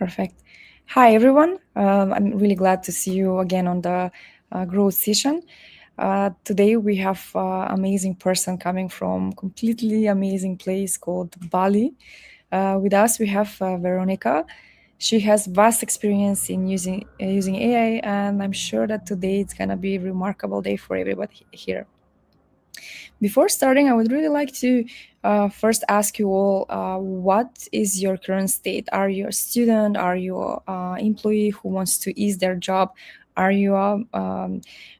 Perfect. Hi, everyone. I'm really glad to see you again on the growth session. Today we have amazing person coming from completely amazing place called Bali. With us we have Veronica. She has vast experience in using AI, and I'm sure that today it's gonna be a remarkable day for everybody here. Before starting, I would really like to first ask you all, what is your current state? Are you a student? Are you an employee who wants to ease their job? Are you a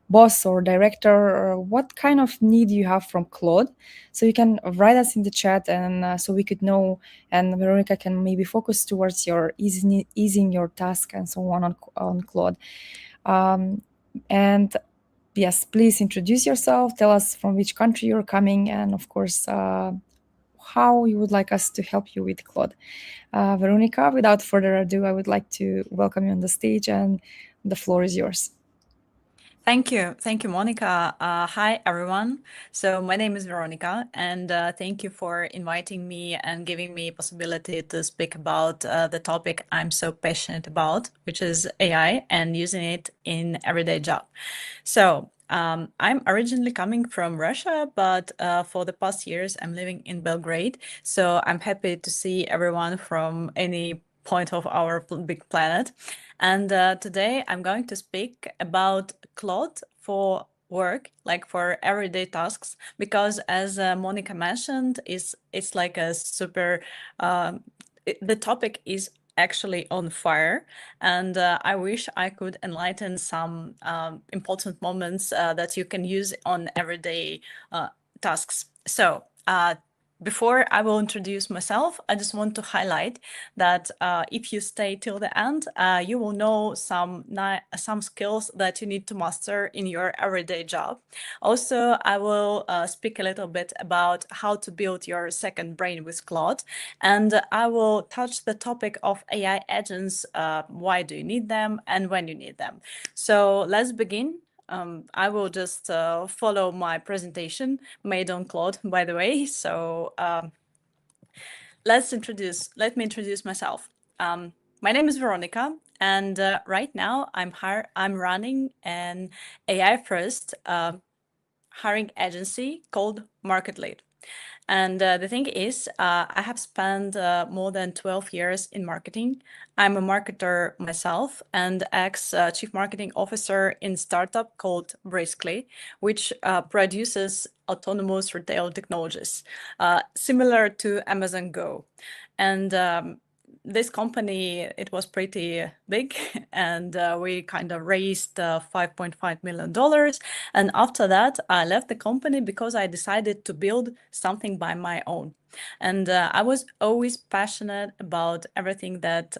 boss or director? Or what kind of need you have from Claude? So you can write us in the chat, and so we could know, and Veronica can maybe focus towards your easing your task and so on Claude. And yes, please introduce yourself. Tell us from which country you're coming, and of course, how you would like us to help you with Claude. Veronica, without further ado, I would like to welcome you on the stage, and the floor is yours. Thank you. Thank you, Monica. Hi, everyone. So my name is Veronica, and thank you for inviting me and giving me possibility to speak about the topic I'm so passionate about, which is AI and using it in everyday job. So I'm originally coming from Russia, but for the past years, I'm living in Belgrade. So I'm happy to see everyone from any point of our big planet. And today I'm going to speak about Claude for work, like for everyday tasks, because as Monica mentioned, it's like a super, the topic is actually on fire, and I wish I could enlighten some important moments that you can use on everyday tasks. So before I will introduce myself, I just want to highlight that if you stay till the end, you will know some skills that you need to master in your everyday job. Also, I will speak a little bit about how to build your second brain with Claude, and I will touch the topic of AI agents. Why do you need them and when you need them? So let's begin. I will just follow my presentation made on Claude, by the way. So let me introduce myself. My name is Veronica, and right now I'm running an AI first hiring agency called Market Lead. And the thing is, I have spent more than 12 years in marketing. I'm a marketer myself and ex-chief marketing officer in startup called Briskly, which produces autonomous retail technologies, similar to Amazon Go. And this company, it was pretty big, and we kind of raised $5.5 million. And after that, I left the company because I decided to build something by my own. And I was always passionate about everything that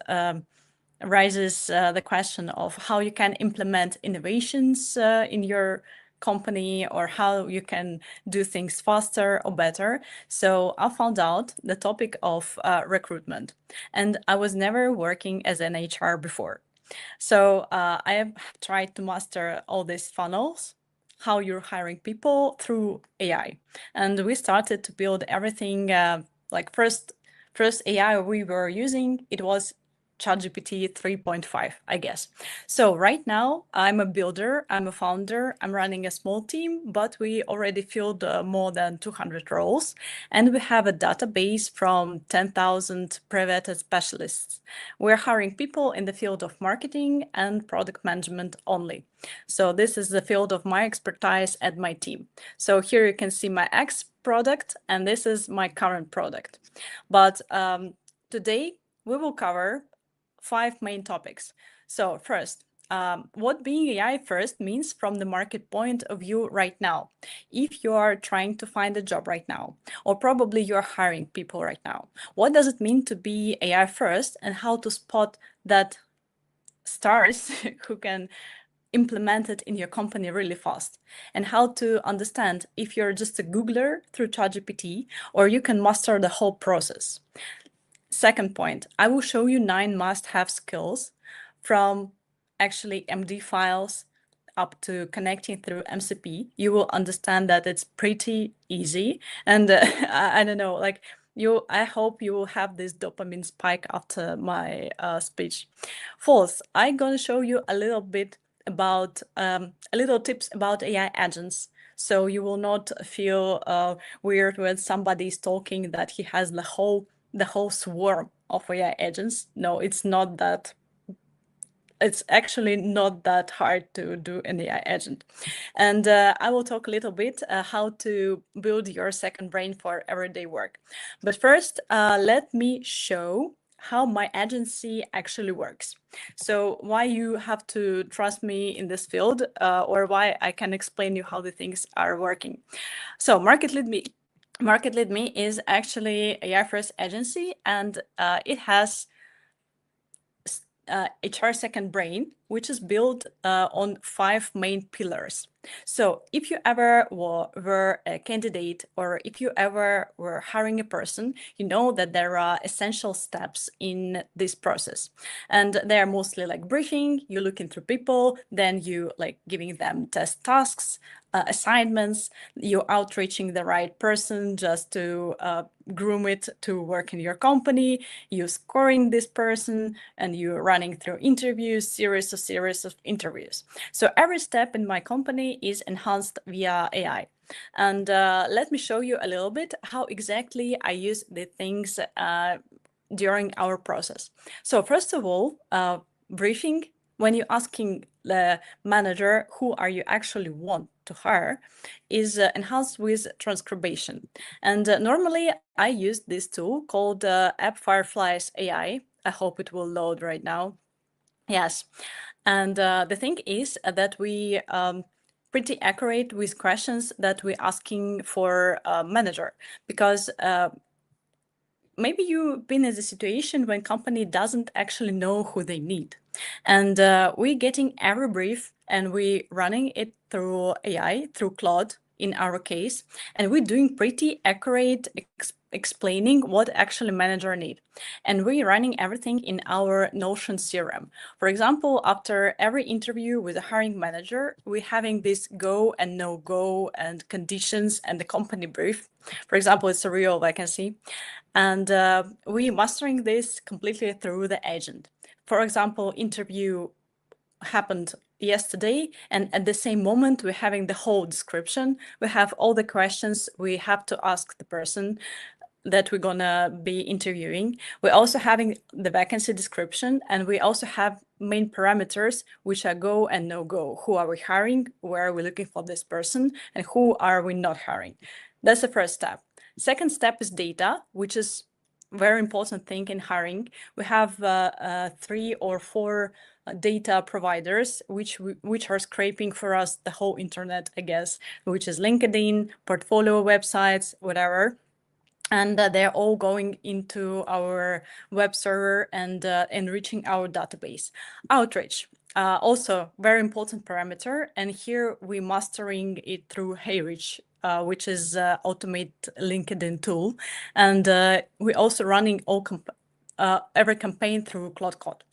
raises the question of how you can implement innovations in your company, or how you can do things faster or better. So I found out the topic of recruitment, and I was never working as an HR before. So I have tried to master all these funnels, how you're hiring people through AI. And we started to build everything, like first AI we were using, it was ChatGPT 3.5, I guess. So right now, I'm a builder, I'm a founder, I'm running a small team, but we already filled more than 200 roles, and we have a database from 10,000 private specialists. We're hiring people in the field of marketing and product management only. So this is the field of my expertise and my team. So here you can see my ex product, and this is my current product. But today we will cover 5 main topics. So first, what being AI first means from the market point of view right now. If you are trying to find a job right now, or probably you're hiring people right now, what does it mean to be AI first, and how to spot that stars who can implement it in your company really fast, and how to understand if you're just a Googler through ChatGPT, or you can master the whole process. Second point, I will show you 9 must-have skills, from actually MD files up to connecting through MCP. You will understand that it's pretty easy. And I don't know, like I hope you will have this dopamine spike after my speech. Fourth, I'm going to show you a little bit about a little tips about AI agents. So you will not feel weird when somebody is talking that he has the whole swarm of AI agents. No, it's not that. It's actually not that hard to do an AI agent. And I will talk a little bit how to build your second brain for everyday work. But first, let me show how my agency actually works. So why you have to trust me in this field, or why I can explain you how the things are working. So Market Lead Me is actually a AI first agency, and it has HR Second Brain, which is built on 5 main pillars. So if you ever were a candidate, or if you ever were hiring a person, you know that there are essential steps in this process. And they're mostly like briefing, you looking through people, then you like giving them test tasks, assignments, you're outreaching the right person just to groom it to work in your company, you scoring this person, and you running through interviews, series of interviews. So every step in my company is enhanced via AI. And let me show you a little bit how exactly I use the things during our process. So first of all, briefing. When you're asking the manager who are you actually want to hire, is enhanced with transcription. And normally I use this tool called App Fireflies AI. I hope it will load right now. Yes. And the thing is that we pretty accurate with questions that we're asking for a manager, because maybe you've been in a situation when company doesn't actually know who they need. And we're getting every brief and we're running it through AI, through Claude in our case. And we're doing pretty accurate explaining what actually manager need. And we're running everything in our Notion CRM. For example, after every interview with a hiring manager, we're having this go and no go and conditions and the company brief. For example, it's a real vacancy. And we're mastering this completely through the agent. For example, interview happened yesterday, and at the same moment we're having the whole description. We have all the questions we have to ask the person that we're gonna be interviewing. We're also having the vacancy description, and we also have main parameters, which are go and no go. Who are we hiring? Where are we looking for this person? And who are we not hiring? That's the first step. Second step is data, which is very important thing in hiring. We have 3 or 4 data providers which are scraping for us the whole internet, I guess, which is LinkedIn, portfolio websites, whatever. And they're all going into our web server and enriching our database. Outreach, also very important parameter. And here we're mastering it through HeyReach, which is automate LinkedIn tool. And we're also running every campaign through Claude Code.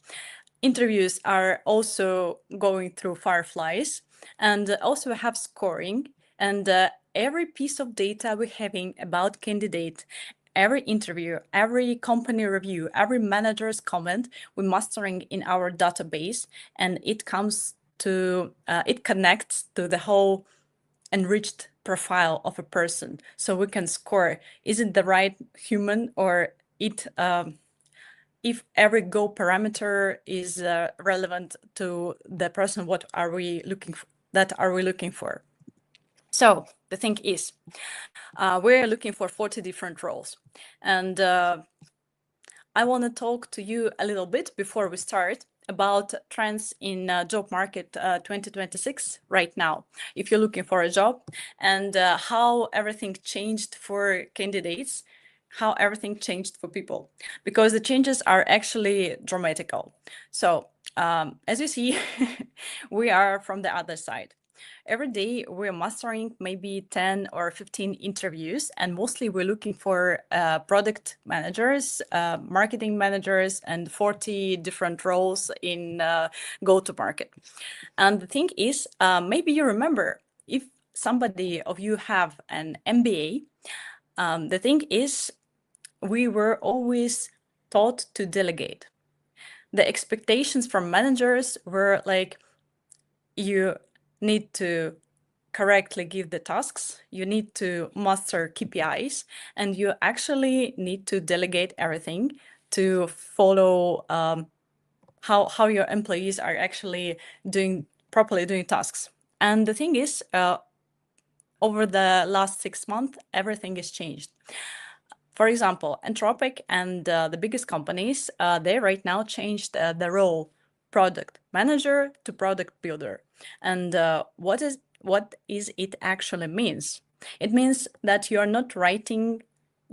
Interviews are also going through Fireflies, and also have scoring. And every piece of data we're having about candidate, every interview, every company review, every manager's comment, we're mastering in our database, and it connects to the whole enriched profile of a person. So we can score, is it the right human, or if every go parameter is relevant to the person, what are we looking for? So the thing is, we're looking for 40 different roles. And I want to talk to you a little bit before we start about trends in job market 2026 right now, if you're looking for a job, and how everything changed for candidates, how everything changed for people, because the changes are actually dramatical. So as you see, we are from the other side. Every day we're mastering maybe 10 or 15 interviews, and mostly we're looking for product managers, marketing managers, and 40 different roles in go-to-market. And the thing is, maybe you remember, if somebody of you have an MBA, the thing is, we were always taught to delegate. The expectations from managers were like, you need to correctly give the tasks, you need to master KPIs, and you actually need to delegate everything to follow how your employees are actually properly doing tasks. And the thing is, over the last 6 months, everything has changed. For example, Anthropic and the biggest companies, they right now changed the role product manager to product builder. And what is it actually means? It means that you are not writing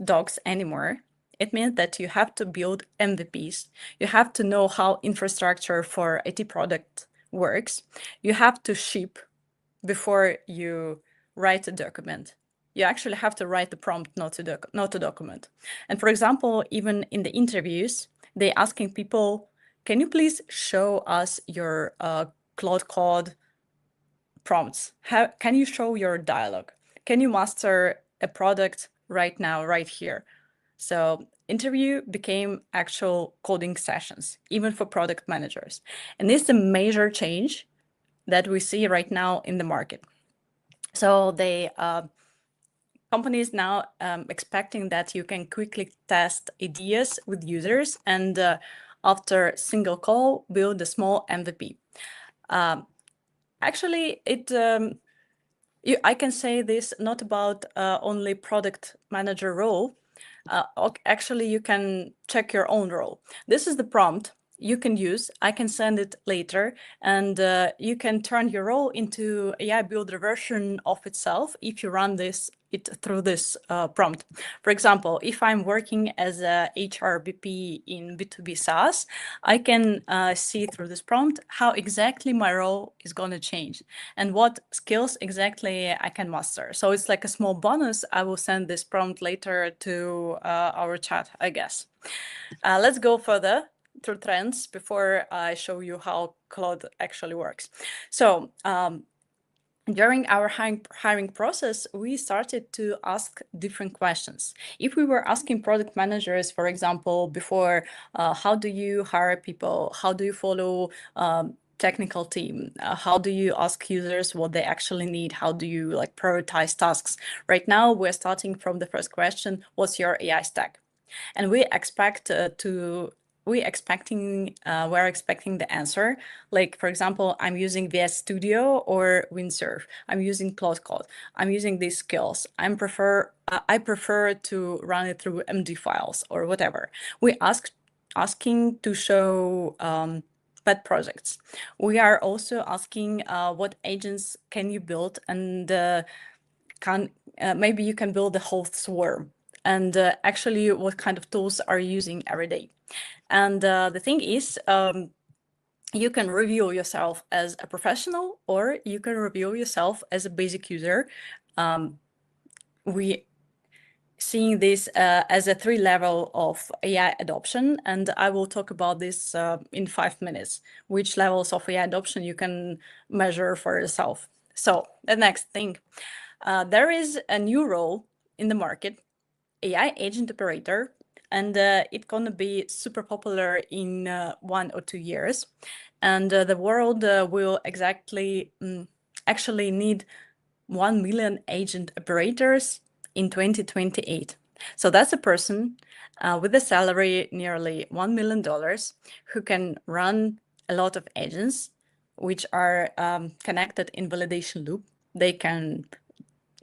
docs anymore. It means that you have to build MVPs. You have to know how infrastructure for IT product works. You have to ship before you write a document. You actually have to write the prompt, not a document. And for example, even in the interviews, they asking people, can you please show us your Claude Code prompts? Can you show your dialogue? Can you master a product right now, right here? So interview became actual coding sessions, even for product managers. And this is a major change that we see right now in the market. So they companies now expecting that you can quickly test ideas with users and after single call build a small MVP. Actually, I can say this not about only product manager role. Actually, you can check your own role. This is the prompt you can use. I can send it later, and you can turn your role into AI builder version of itself if you run it through this prompt. For example, if I'm working as a HRBP in B2B SaaS, I can see through this prompt how exactly my role is going to change and what skills exactly I can master. So it's like a small bonus. I will send this prompt later to our chat, I guess. Let's go further through trends before I show you how Claude actually works. So during our hiring process, we started to ask different questions. If we were asking product managers, for example, before, how do you hire people? How do you follow technical team? How do you ask users what they actually need? How do you prioritize tasks? Right now, we're starting from the first question, what's your AI stack? And we're expecting the answer. Like, for example, I'm using VS Studio or Windsurf. I'm using Claude Code. I'm using these skills. I prefer to run it through MD files or whatever. We asking to show pet projects. We are also asking what agents can you build, and maybe you can build a whole swarm, and actually what kind of tools are you using every day. And the thing is, you can review yourself as a professional or you can review yourself as a basic user. We seeing this as a 3-level of AI adoption, and I will talk about this in 5 minutes, which levels of AI adoption you can measure for yourself. So the next thing, there is a new role in the market, AI agent operator, and it's gonna be super popular in 1 or 2 years. And the world will actually need 1 million agent operators in 2028. So that's a person with a salary nearly $1 million who can run a lot of agents which are connected in validation loop. They can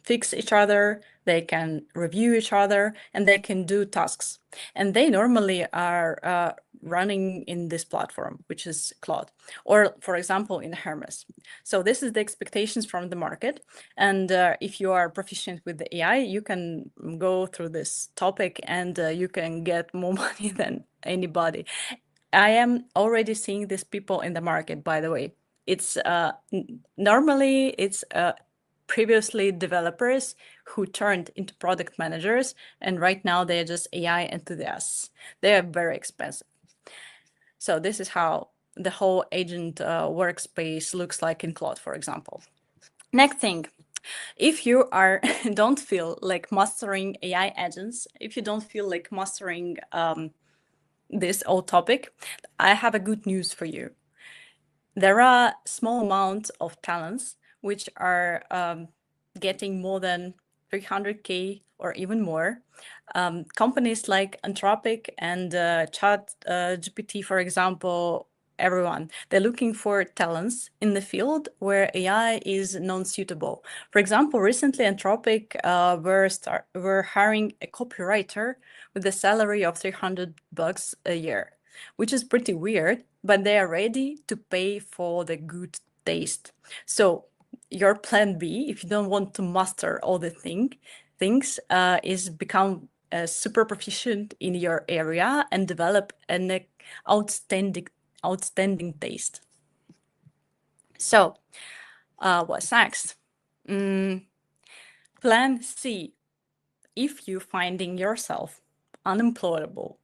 fix each other, they can review each other, and they can do tasks. And they normally are running in this platform, which is Claude, or for example, in Hermes. So this is the expectations from the market. And if you are proficient with the AI, you can go through this topic and you can get more money than anybody. I am already seeing these people in the market, by the way. It's normally it's previously developers who turned into product managers, and right now they're just AI enthusiasts. They are very expensive. So this is how the whole agent workspace looks like in Claude, for example. Next thing, If you are don't feel like mastering AI agents, if you don't feel like mastering this whole topic, I have a good news for you. There are small amounts of talents which are getting more than 300K or even more. Companies like Anthropic and Chat GPT, for example, everyone, they're looking for talents in the field where AI is non-suitable. For example, recently Anthropic were hiring a copywriter with a salary of $300 a year, which is pretty weird, but they are ready to pay for the good taste. So your plan B, if you don't want to master all the things, is become super proficient in your area and develop an outstanding taste. So, what's next? Plan C. If you're finding yourself unemployable,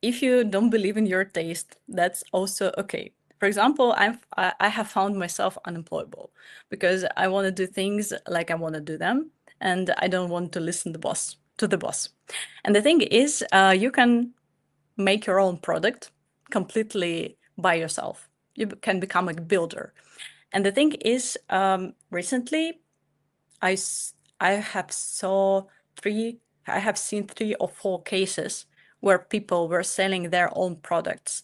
if you don't believe in your taste, that's also okay. For example, I have found myself unemployable because I want to do things like I want to do them, and I don't want to listen to the boss. And the thing is, you can make your own product completely by yourself. You can become a builder. And the thing is, recently I I have saw three I have seen 3 or 4 cases where people were selling their own products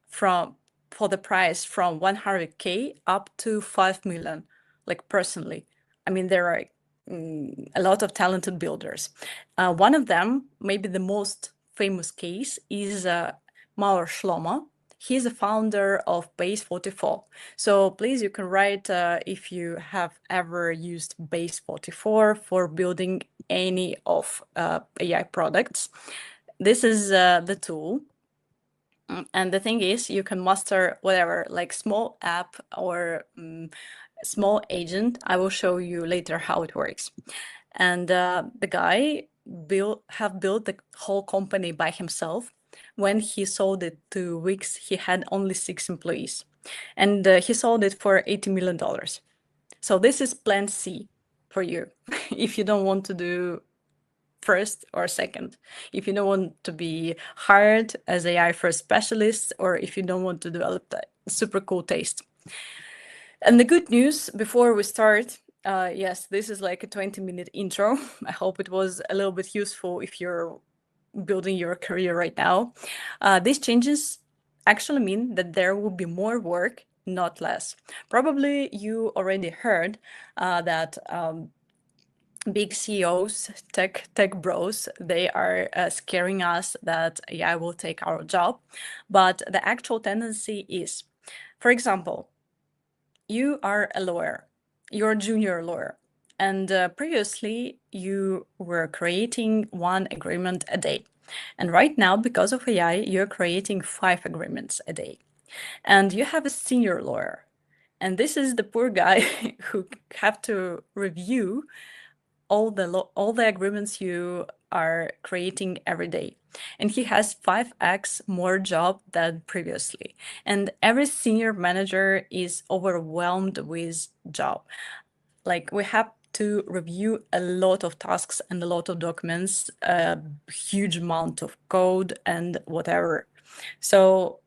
from for the price from 100K up to 5 million, like personally. I mean, there are a lot of talented builders. One of them, maybe the most famous case, is Mauer Schlomo. He's a founder of Base 44. So please, you can write if you have ever used Base 44 for building any of AI products. This is the tool. And the thing is, you can master whatever, like small app or small agent. I will show you later how it works. And the guy have built the whole company by himself. When he sold it 2 weeks, he had only 6 employees, and he sold it for $80 million. So this is plan C for you if you don't want to do first or second, if you don't want to be hired as AI first specialist, or if you don't want to develop that super cool taste. And the good news before we start, yes, this is like a 20-minute intro. I hope it was a little bit useful if you're building your career right now. These changes actually mean that there will be more work, not less. Probably you already heard that big CEOs, tech bros, they are scaring us that AI will take our job. But the actual tendency is, for example, you are a lawyer, you're a junior lawyer, and previously you were creating 1 agreement a day. And right now, because of AI, you're creating 5 agreements a day. And you have a senior lawyer. And this is the poor guy who have to review all the agreements you are creating every day. And he has 5x more job than previously. And every senior manager is overwhelmed with job. Like we have to review a lot of tasks and a lot of documents, a huge amount of code and whatever. So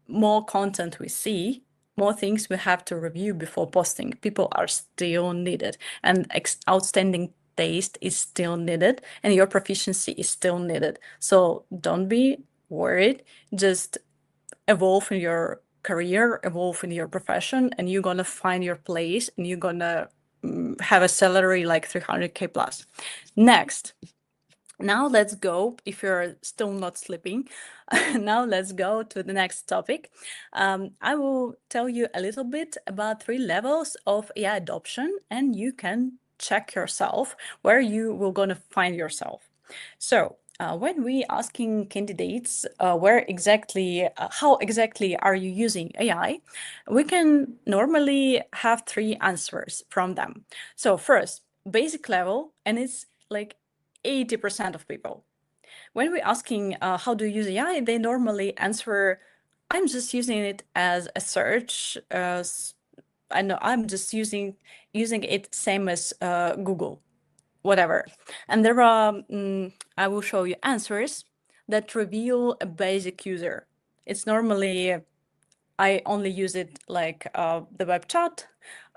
more content we see, more things we have to review before posting. People are still needed, and outstanding taste is still needed, and your proficiency is still needed. So don't be worried. Just evolve in your career, evolve in your profession, and you're gonna find your place, and you're gonna have a salary like 300K plus. Next. Now let's go, if you're still not sleeping, now let's go to the next topic. I will tell you a little bit about 3 levels of AI adoption, and you can check yourself where you will gonna find yourself. So when we asking candidates how exactly are you using AI, we can normally have 3 answers from them. So first, basic level, and it's like 80% of people. When we're asking how do you use AI, they normally answer, I'm just using it as a search I know I'm just using it same as Google, whatever. And there are, I will show you answers that reveal a basic user. It's normally, I only use it like the web chat.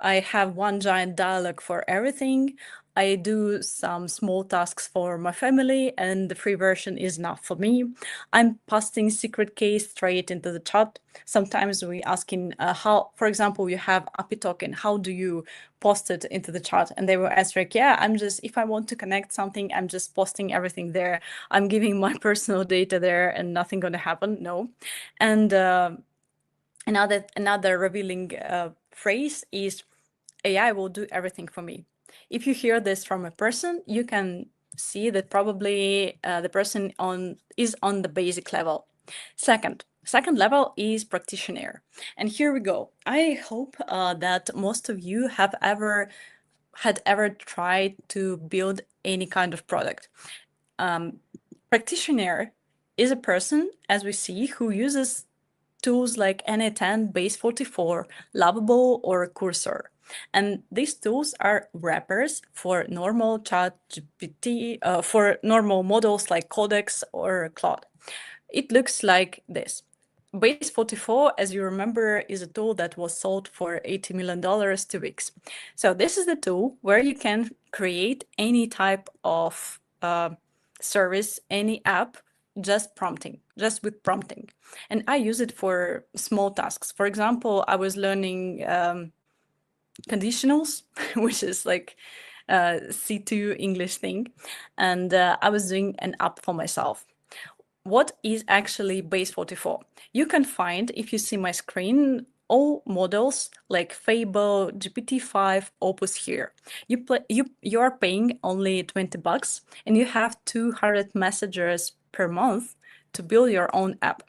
I have one giant dialog for everything. I do some small tasks for my family, and the free version is enough for me. I'm posting secret keys straight into the chat. Sometimes we asking how, for example, you have API token, how do you post it into the chat? And they will answer, like, yeah, I'm just, if I want to connect something, I'm just posting everything there. I'm giving my personal data there and nothing gonna happen. No. And another revealing phrase is AI will do everything for me. If you hear this from a person, you can see that probably the person is on the basic level. Second level is practitioner. And here we go. I hope that most of you had ever tried to build any kind of product. Practitioner is a person, as we see, who uses tools like NA10, Base44, Lovable, or Cursor. And these tools are wrappers for normal chat GPT, for normal models like Codex or Claude. It looks like this. Base44, as you remember, is a tool that was sold for $80 million 2 weeks. So this is the tool where you can create any type of service, any app, just with prompting. And I use it for small tasks. For example, I was learning conditionals, which is like C2 English thing. And I was doing an app for myself. What is actually Base44? You can find, if you see my screen, all models like Fable, GPT-5, Opus here. You are paying only $20 and you have 200 messages per month to build your own app.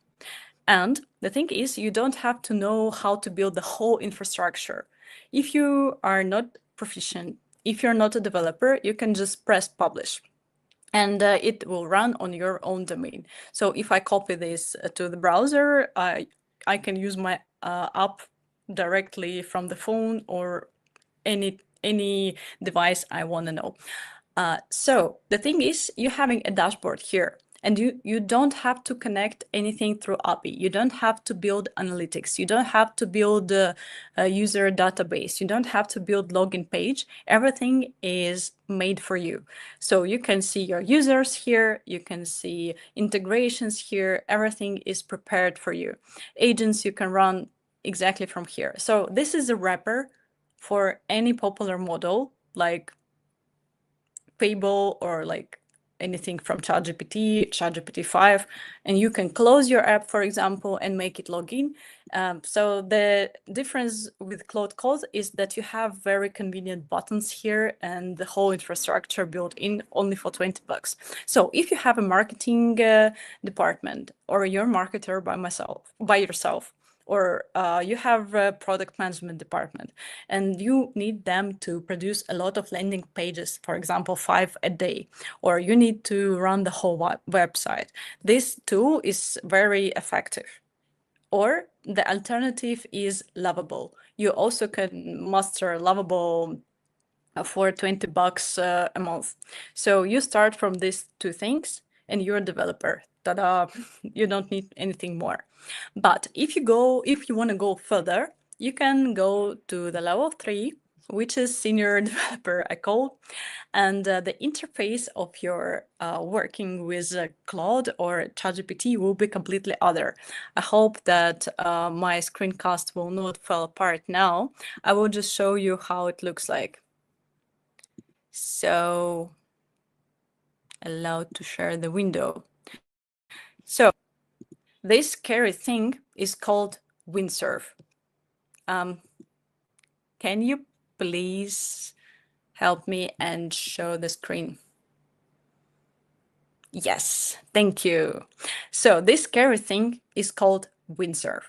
And the thing is, you don't have to know how to build the whole infrastructure. If you are not proficient, if you're not a developer, you can just press publish and it will run on your own domain. So if I copy this to the browser, I can use my app directly from the phone or any device I want to know. So the thing is, you're having a dashboard here, and you don't have to connect anything through API. You don't have to build analytics. You don't have to build a user database. You don't have to build login page. Everything is made for you. So you can see your users here. You can see integrations here. Everything is prepared for you. Agents you can run exactly from here. So this is a wrapper for any popular model like Fable or like anything from ChatGPT, ChatGPT 5, and you can close your app, for example, and make it log in. So the difference with Claude Code is that you have very convenient buttons here and the whole infrastructure built in only for $20. So if you have a marketing department or you're a marketer by yourself, or you have a product management department and you need them to produce a lot of landing pages, for example, 5 a day, or you need to run the whole website. This tool is very effective. Or the alternative is Lovable. You also can master Lovable for $20 a month. So you start from these two things and you're a developer. Ta-da! You don't need anything more. But if you want to go further, you can go to the level 3, which is senior developer I call, and the interface of your working with Claude or ChatGPT will be completely other. I hope that my screencast will not fall apart now. I will just show you how it looks like. So allowed to share the window. So this scary thing is called windsurf. Can you please help me and show the screen? Yes, thank you. So this scary thing is called windsurf.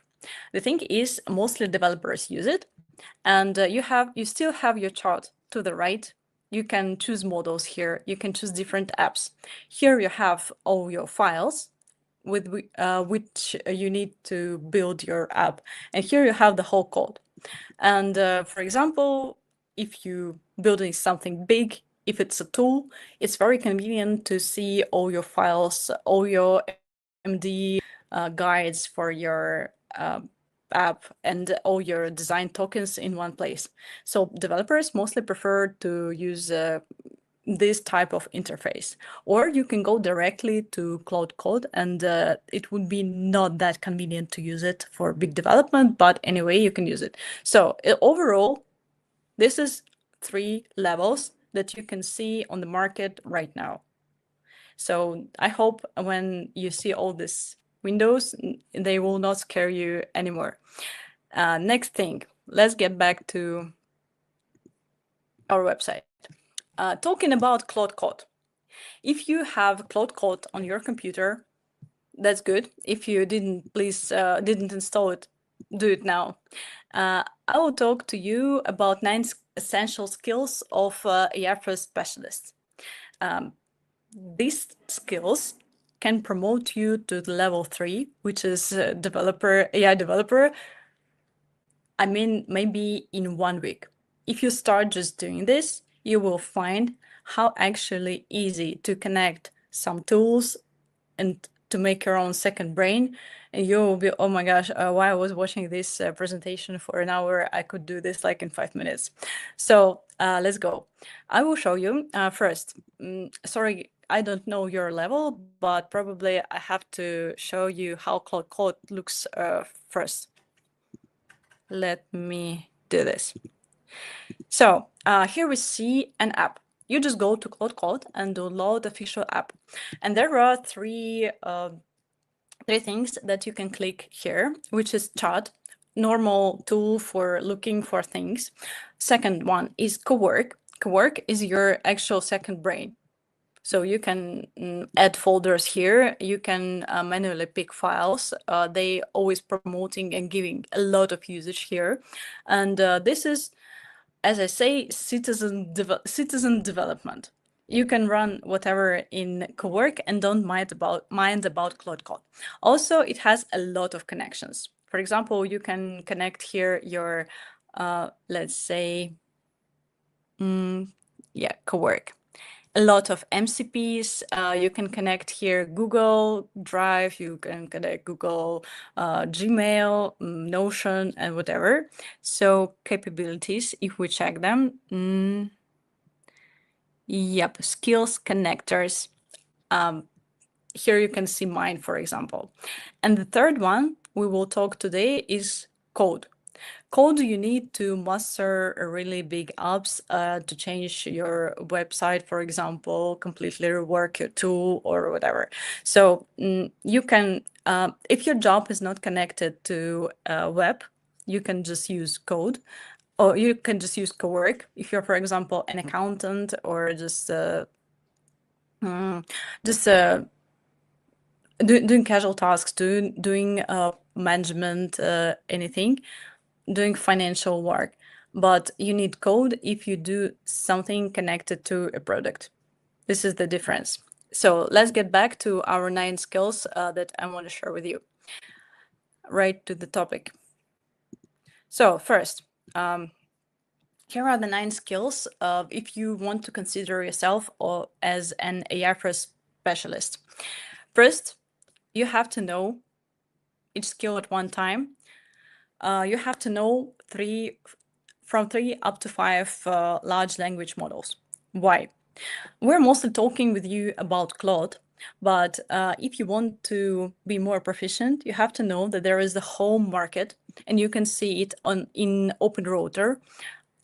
The thing is, mostly developers use it, and you still have your chart to the right. You can choose models here. You can choose different apps. Here you have all your files with which you need to build your app. And here you have the whole code. And for example, if you building something big, if it's a tool, it's very convenient to see all your files, all your MD guides for your app and all your design tokens in one place. So developers mostly prefer to use this type of interface, or you can go directly to Claude and it would be not that convenient to use it for big development, but anyway, you can use it. So overall, this is 3 levels that you can see on the market right now. So I hope when you see all these windows, they will not scare you anymore. Next thing, let's get back to our website. Talking about Claude. If you have Claude on your computer, that's good. If you didn't, please didn't install it, do it now. I will talk to you about 9 essential skills of AI-first specialists. These skills can promote you to the level 3, which is AI developer. I mean, maybe in 1 week. If you start just doing this, you will find how actually easy to connect some tools and to make your own second brain. And you will be, oh my gosh, while I was watching this presentation for an hour, I could do this like in 5 minutes. So let's go. I will show you first. Sorry, I don't know your level, but probably I have to show you how Claude looks first. Let me do this. So here we see an app. You just go to Claude and download the official app. And there are three things that you can click here, which is chat, normal tool for looking for things. Second one is Cowork. Cowork is your actual second brain. So you can add folders here. You can manually pick files. They always promoting and giving a lot of usage here. And this is, as I say, citizen development. You can run whatever in Cowork and don't mind about Claude Code. Also, it has a lot of connections. For example, you can connect here your, let's say, Cowork. A lot of MCPs. You can connect here Google Drive, you can connect Google Gmail, Notion, and whatever. So capabilities, if we check them, yep, skills connectors. Here you can see mine, for example. And the third one we will talk today is code. Code, you need to master really big apps to change your website, for example, completely rework your tool or whatever. So you can, if your job is not connected to web, you can just use code, or you can just use Cowork. If you're, for example, an accountant or just doing casual tasks, doing management, anything, doing financial work, but you need code if you do something connected to a product. This is the difference. So let's get back to our 9 skills that I want to share with you. Right to the topic. So first, here are the 9 skills if you want to consider yourself or as an AI first specialist. First, you have to know each skill at one time. You have to know from 3 up to 5 large language models. Why? We're mostly talking with you about Claude, but if you want to be more proficient, you have to know that there is the whole market, and you can see it in OpenRouter.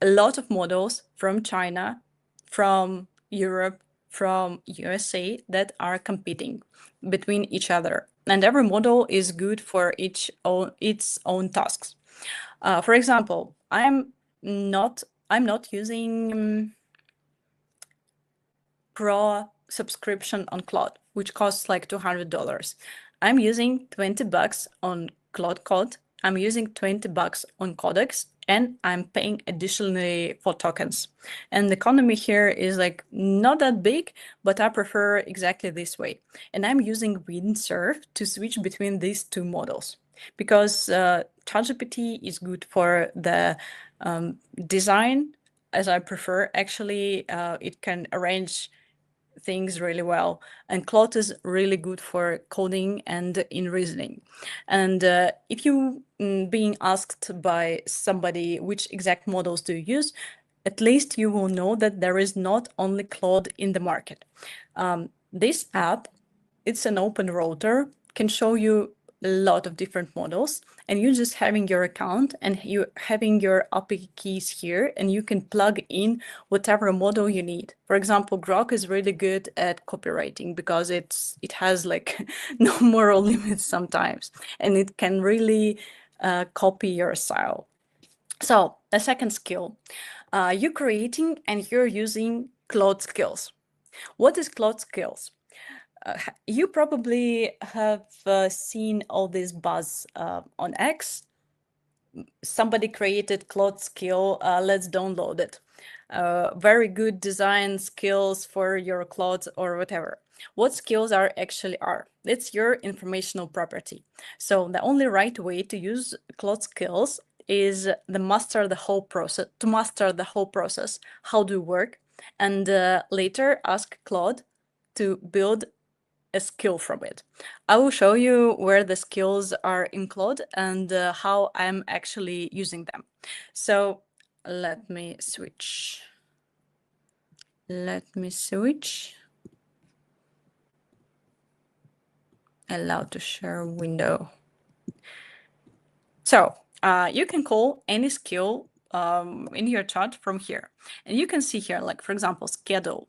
A lot of models from China, from Europe, from USA that are competing between each other. And every model is good for its own tasks. For example, I'm not using Pro subscription on Claude, which costs like $200. I'm using $20 on Claude Code I'm using $20 on Codex, and I'm paying additionally for tokens. And the economy here is like not that big, but I prefer exactly this way. And I'm using Windsurf to switch between these two models because ChatGPT is good for the design, as I prefer. Actually, it can arrange things really well, and Claude is really good for coding and in reasoning. And if you being asked by somebody which exact models do you use, at least you will know that there is not only Claude in the market. This app, it's an open router, can show you a lot of different models, and you just having your account and you having your API keys here, and you can plug in whatever model you need. For example, Grok is really good at copywriting because it has like no moral limits sometimes, and it can really copy your style. So the second skill, you're creating and you're using Claude skills. What is Claude skills? You probably have seen all this buzz on X. Somebody created Claude skill, let's download it. Very good design skills for your Claude or whatever. What skills are actually are? It's your informational property. So the only right way to use Claude skills is the master the whole process, to master the whole process, how do you work, and later ask Claude to build a skill from it. I will show you where the skills are in Claude and how I'm actually using them. So let me switch. Allow to share window. So you can call any skill in your chart from here. And you can see here, like, for example, schedule,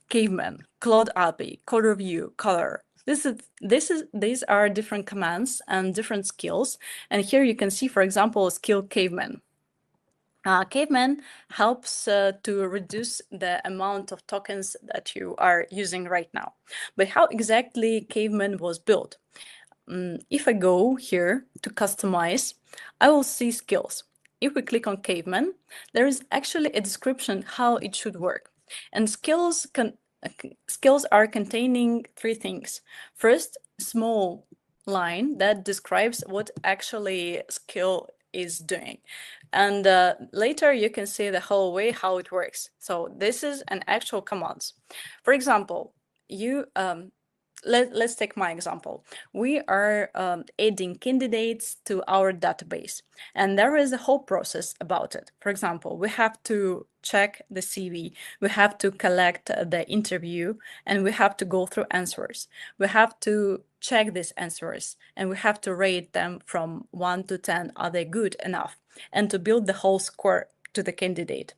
caveman, Claude API, code review, color. These are different commands and different skills. And here you can see, for example, skill caveman. Caveman helps to reduce the amount of tokens that you are using right now. But how exactly Caveman was built? If I go here to customize, I will see skills. If we click on Caveman, there is actually a description how it should work. And skills are containing three things. First, small line that describes what actually skill is doing. And later you can see the whole way how it works. So this is an actual commands. For example, you let's take my example. We are adding candidates to our database, and there is a whole process about it. For example, we have to check the CV, we have to collect the interview, and we have to go through answers. We have to check these answers, and we have to rate them from 1 to 10. Are they good enough? And to build the whole score to the candidate.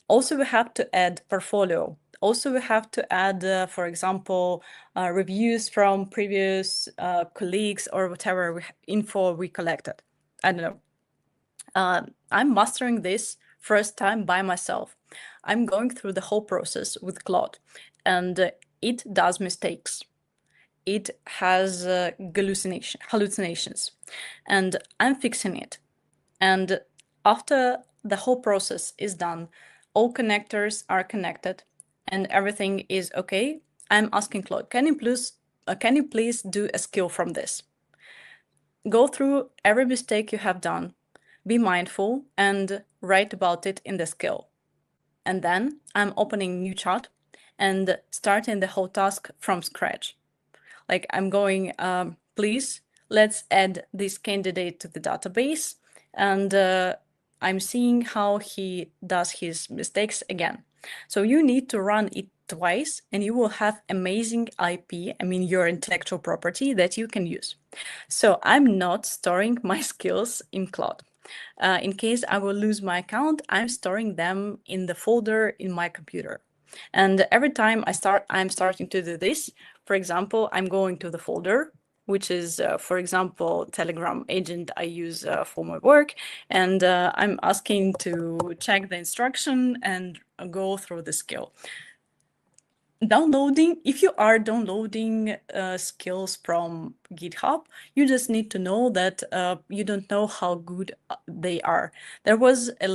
Also, we have to add portfolio. Also, we have to add, for example, reviews from previous colleagues or whatever info we collected. I don't know. I'm mastering this first time by myself. I'm going through the whole process with Claude, and it does mistakes. It has hallucinations, and I'm fixing it. And after the whole process is done, all connectors are connected and everything is okay, I'm asking Claude, can you please do a skill from this? Go through every mistake you have done, be mindful, and write about it in the skill. And then I'm opening new chart and starting the whole task from scratch. Like I'm going, please, let's add this candidate to the database. And I'm seeing how he does his mistakes again. So you need to run it twice and you will have amazing IP, I mean your intellectual property that you can use. So I'm not storing my skills in Claude. In case I will lose my account, I'm storing them in the folder in my computer. And every time I'm starting to do this. For example, I'm going to the folder, which is, for example, Telegram agent I use for my work. And I'm asking to check the instruction and go through the skill. if you are downloading skills from GitHub, you just need to know that you don't know how good they are. There was a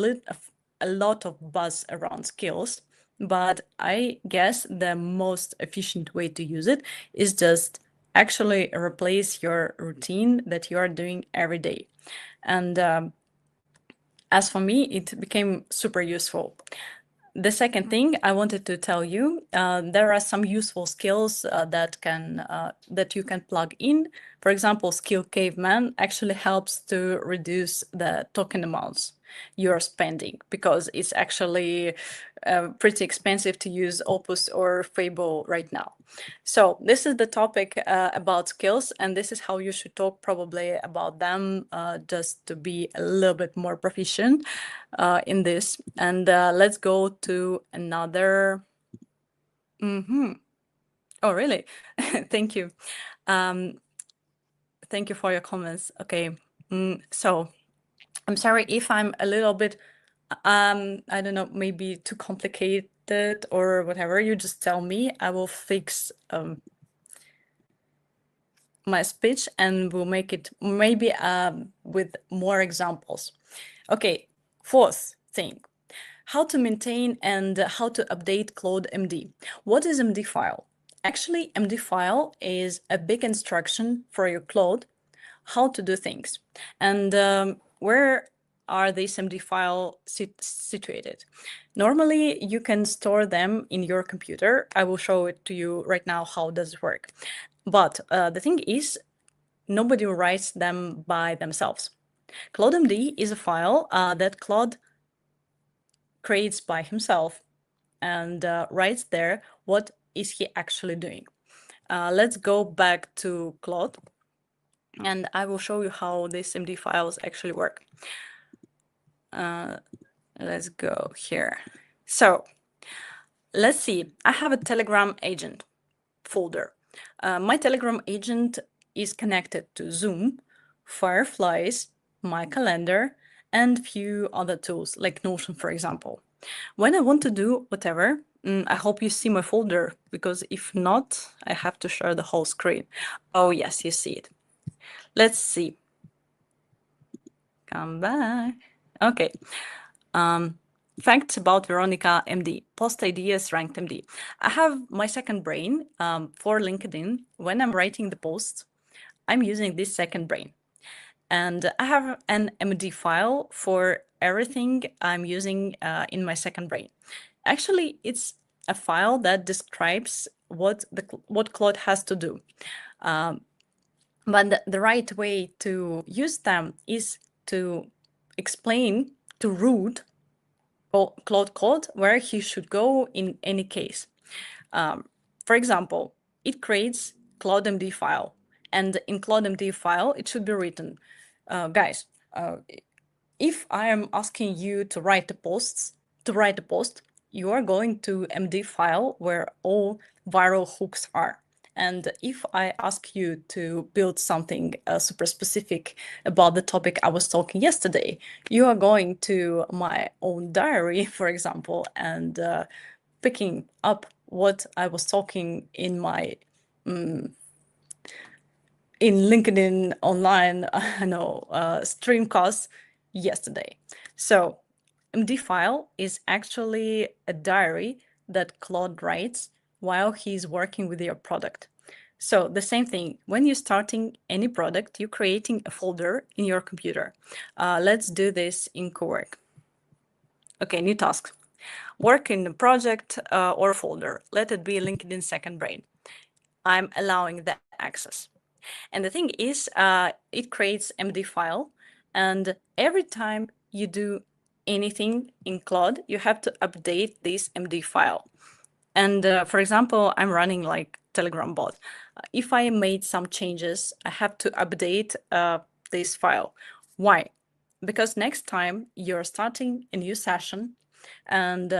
lot of buzz around skills, but I guess the most efficient way to use it is just actually replace your routine that you are doing every day. And as for me, it became super useful. The second thing I wanted to tell you, there are some useful skills that you can plug in. For example, Skill Caveman actually helps to reduce the token amounts you're spending because it's actually pretty expensive to use Opus or Fable right now. So this is the topic about skills, and this is how you should talk probably about them, just to be a little bit more proficient in this. And let's go to another. Oh, really? Thank you. Thank you for your comments. Okay. So I'm sorry if I'm a little bit, I don't know, maybe too complicated or whatever. You just tell me. I will fix my speech and we'll make it maybe with more examples. Okay. Fourth thing, how to maintain and how to update Claude MD. What is MD file? Actually, MD file is a big instruction for your Claude how to do things. And where are these MD file situated? Normally, you can store them in your computer. I will show it to you right now how does it work. But the thing is, nobody writes them by themselves. CloudMD is a file that Claude creates by himself and writes there what is he actually doing. Let's go back to Claude and I will show you how these MD files actually work. Let's go here. So let's see, I have a Telegram agent folder. My Telegram agent is connected to Zoom, Fireflies, my calendar, and few other tools like Notion, for example. When I want to do whatever, I hope you see my folder because if not, I have to share the whole screen. Oh yes, you see it. Let's see. Come back. Okay. Facts about Veronica MD. Post ideas ranked MD. I have my second brain for LinkedIn. When I'm writing the posts, I'm using this second brain. And I have an MD file for everything I'm using in my second brain. Actually, it's a file that describes what Claude has to do. But the right way to use them is to explain to root Claude code where he should go in any case. For example, it creates CloudMD file, and in CloudMD file, it should be written, guys, if I am asking you to write a post, you are going to MD file where all viral hooks are. And if I ask you to build something super specific about the topic I was talking yesterday, you are going to my own diary, for example, and picking up what I was talking in my in LinkedIn online, streamcast yesterday. So MD file is actually a diary that Claude writes while he's working with your product. So the same thing, when you're starting any product, you're creating a folder in your computer. Let's do this in Cowork. Okay, new task. Work in a project or folder. Let it be LinkedIn second brain. I'm allowing the access. And the thing is, it creates MD file. And every time you do anything in Claude, you have to update this MD file. And for example, I'm running like Telegram bot. If I made some changes, I have to update this file. Why? Because next time you're starting a new session and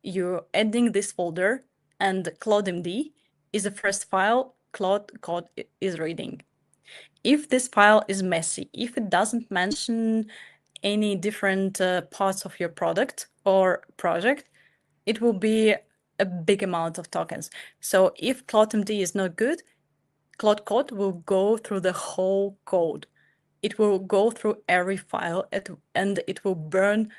you're adding this folder and CloudMD is the first file Claude code is reading. If this file is messy, if it doesn't mention any different parts of your product or project, it will be a big amount of tokens. So if CloudMD is not good, Claude Code will go through the whole code. It will go through every file and it will burn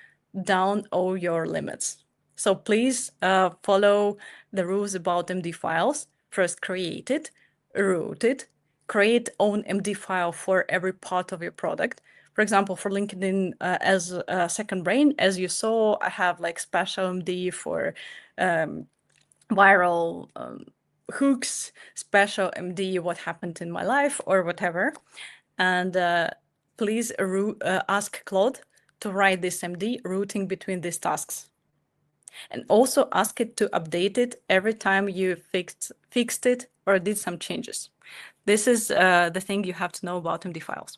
down all your limits. So please follow the rules about MD files. First, create it, root it, create own MD file for every part of your product. For example, for LinkedIn as a second brain, as you saw, I have like special MD for viral hooks, special MD, what happened in my life or whatever. And please ask Claude to write this MD routing between these tasks. And also ask it to update it every time you fixed it or did some changes. This is the thing you have to know about MD files.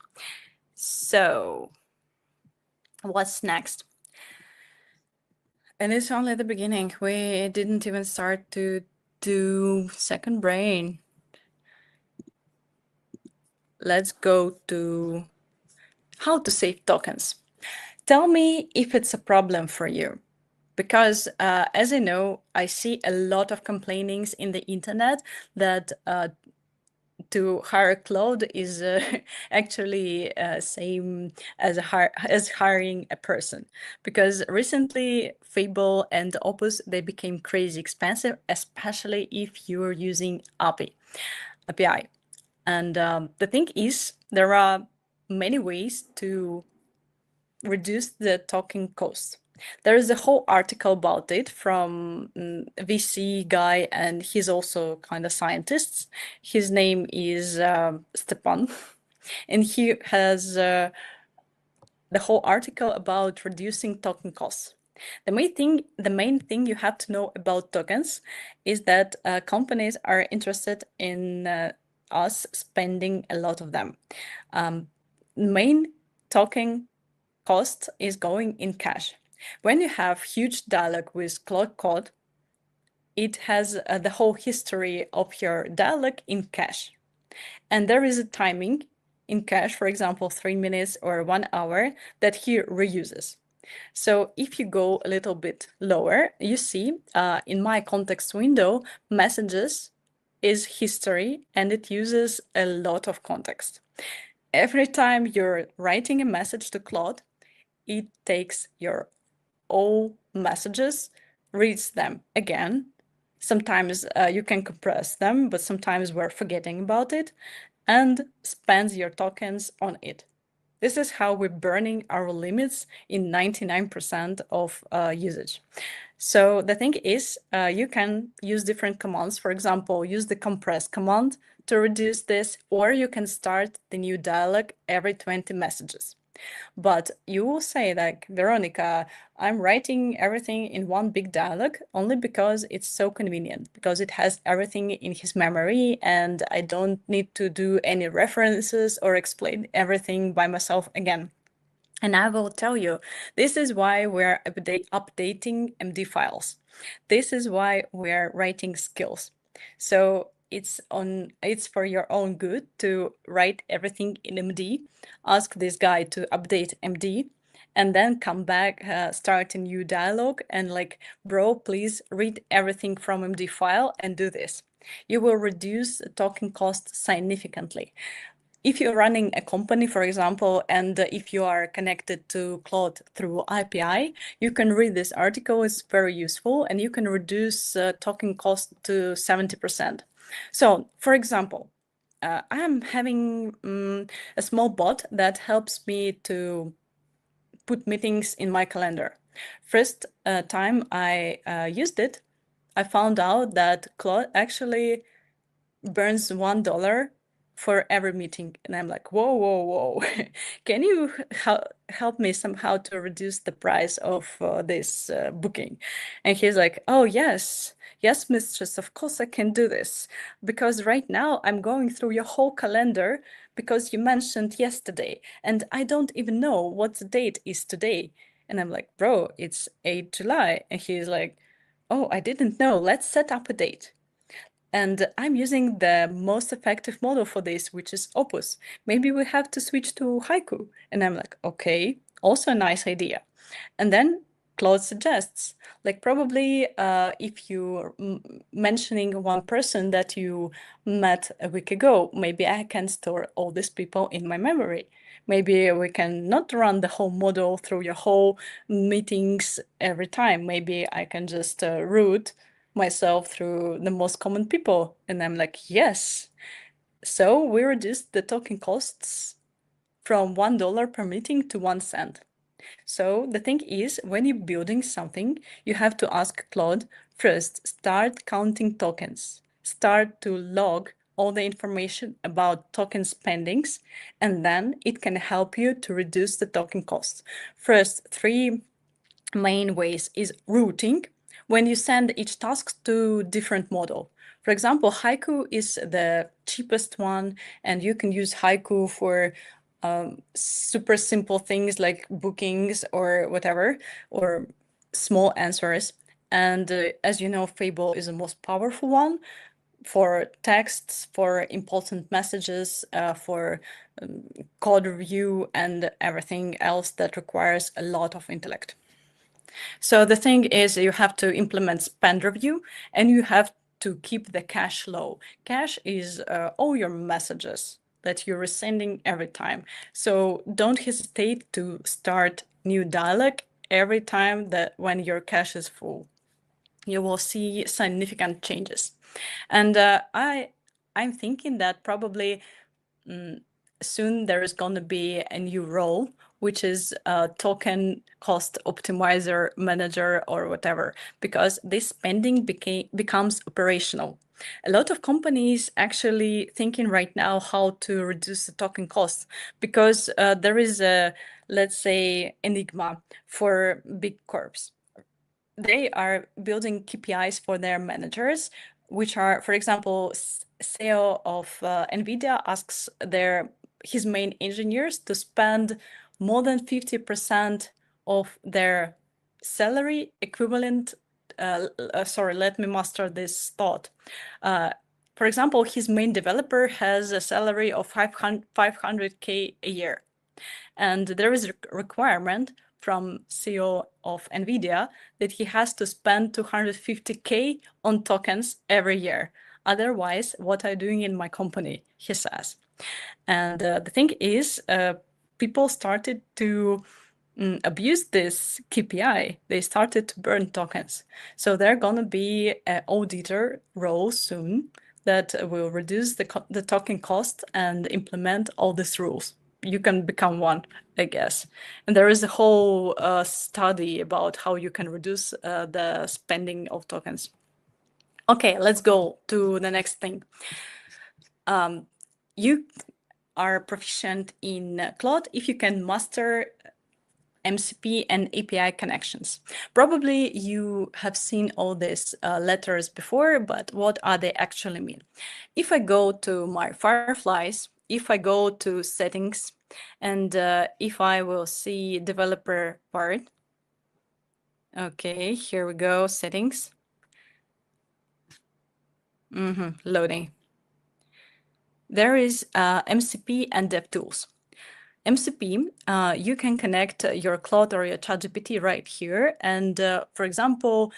So what's next? And it's only the beginning. We didn't even start to do second brain. Let's go to how to save tokens. Tell me if it's a problem for you. Because as I know, I see a lot of complainings in the internet that to hire Claude is actually same as hiring a person. Because recently Fable and Opus, they became crazy expensive, especially if you're using API. And the thing is, there are many ways to reduce the token cost. There is a whole article about it from a VC guy, and he's also kind of scientist. His name is Stepan, and he has the whole article about reducing token costs. The main thing you have to know about tokens is that companies are interested in us spending a lot of them. Main token cost is going in cash. When you have huge dialogue with Claude Code, it has the whole history of your dialogue in cache. And there is a timing in cache, for example, 3 minutes or 1 hour, that he reuses. So if you go a little bit lower, you see in my context window, messages is history, and it uses a lot of context. Every time you're writing a message to Claude, it takes your all messages, reads them again. Sometimes you can compress them, but sometimes we're forgetting about it, and spends your tokens on it. This is how we're burning our limits in 99% of usage. So the thing is, you can use different commands. For example, use the compress command to reduce this, or you can start the new dialogue every 20 messages. But you will say like, Veronica, I'm writing everything in one big dialogue only because it's so convenient, because it has everything in his memory and I don't need to do any references or explain everything by myself again. And I will tell you, this is why we're updating MD files. This is why we're writing skills. So it's for your own good to write everything in MD, ask this guy to update MD, and then come back, start a new dialogue and like, bro, please read everything from MD file and do this. You will reduce token cost significantly. If you're running a company, for example, and if you are connected to Claude through API, you can read this article. It's very useful, and you can reduce token cost to 70%. So, for example, I am having a small bot that helps me to put meetings in my calendar. First time I used it, I found out that Claude actually burns $1 for every meeting. And I'm like, whoa, whoa, whoa. Can you help me somehow to reduce the price of this booking? And he's like, oh, yes. Yes, mistress, of course I can do this. Because right now I'm going through your whole calendar because you mentioned yesterday. And I don't even know what the date is today. And I'm like, bro, it's 8 July. And he's like, oh, I didn't know. Let's set up a date. And I'm using the most effective model for this, which is Opus. Maybe we have to switch to Haiku. And I'm like, okay, also a nice idea. And then Claude suggests. Like probably if you're mentioning one person that you met a week ago, maybe I can store all these people in my memory. Maybe we can not run the whole model through your whole meetings every time. Maybe I can just route myself through the most common people. And I'm like, yes. So we reduced the token costs from $1 per meeting to 1 cent. So the thing is, when you're building something, you have to ask Claude first, start counting tokens, start to log all the information about token spendings, and then it can help you to reduce the token costs. First, three main ways is routing, when you send each task to different model. For example, Haiku is the cheapest one, and you can use Haiku for super simple things like bookings or whatever, or small answers. And as you know, Fable is the most powerful one for texts, for important messages, for code review, and everything else that requires a lot of intellect. So the thing is, you have to implement spend review, and you have to keep the cache low. Cache is all your messages that you're sending every time. So don't hesitate to start new dialogue every time that when your cache is full. You will see significant changes. And I'm thinking that probably soon there is going to be a new role, which is a token cost optimizer manager or whatever, because this spending becomes operational. A lot of companies actually thinking right now how to reduce the token costs, because there is a, let's say, enigma for big corps. They are building KPIs for their managers, which are, for example, CEO of NVIDIA asks his main engineers to spend more than 50% of their salary equivalent. Sorry, let me master this thought. For example, his main developer has a salary of 500K a year. And there is a requirement from CEO of NVIDIA that he has to spend 250K on tokens every year. Otherwise, what are you doing in my company? He says. And the thing is, people started to abuse this KPI. They started to burn tokens. So there are going to be an auditor role soon that will reduce the token cost and implement all these rules. You can become one, I guess. And there is a whole study about how you can reduce the spending of tokens. Okay, let's go to the next thing. You are proficient in Claude if you can master MCP and API connections. Probably you have seen all these letters before, but what are they actually mean? If I go to my Fireflies, if I go to settings, and if I will see developer part, okay, here we go, settings. Loading. There is MCP and DevTools. MCP, you can connect your Claude or your ChatGPT right here. And for example,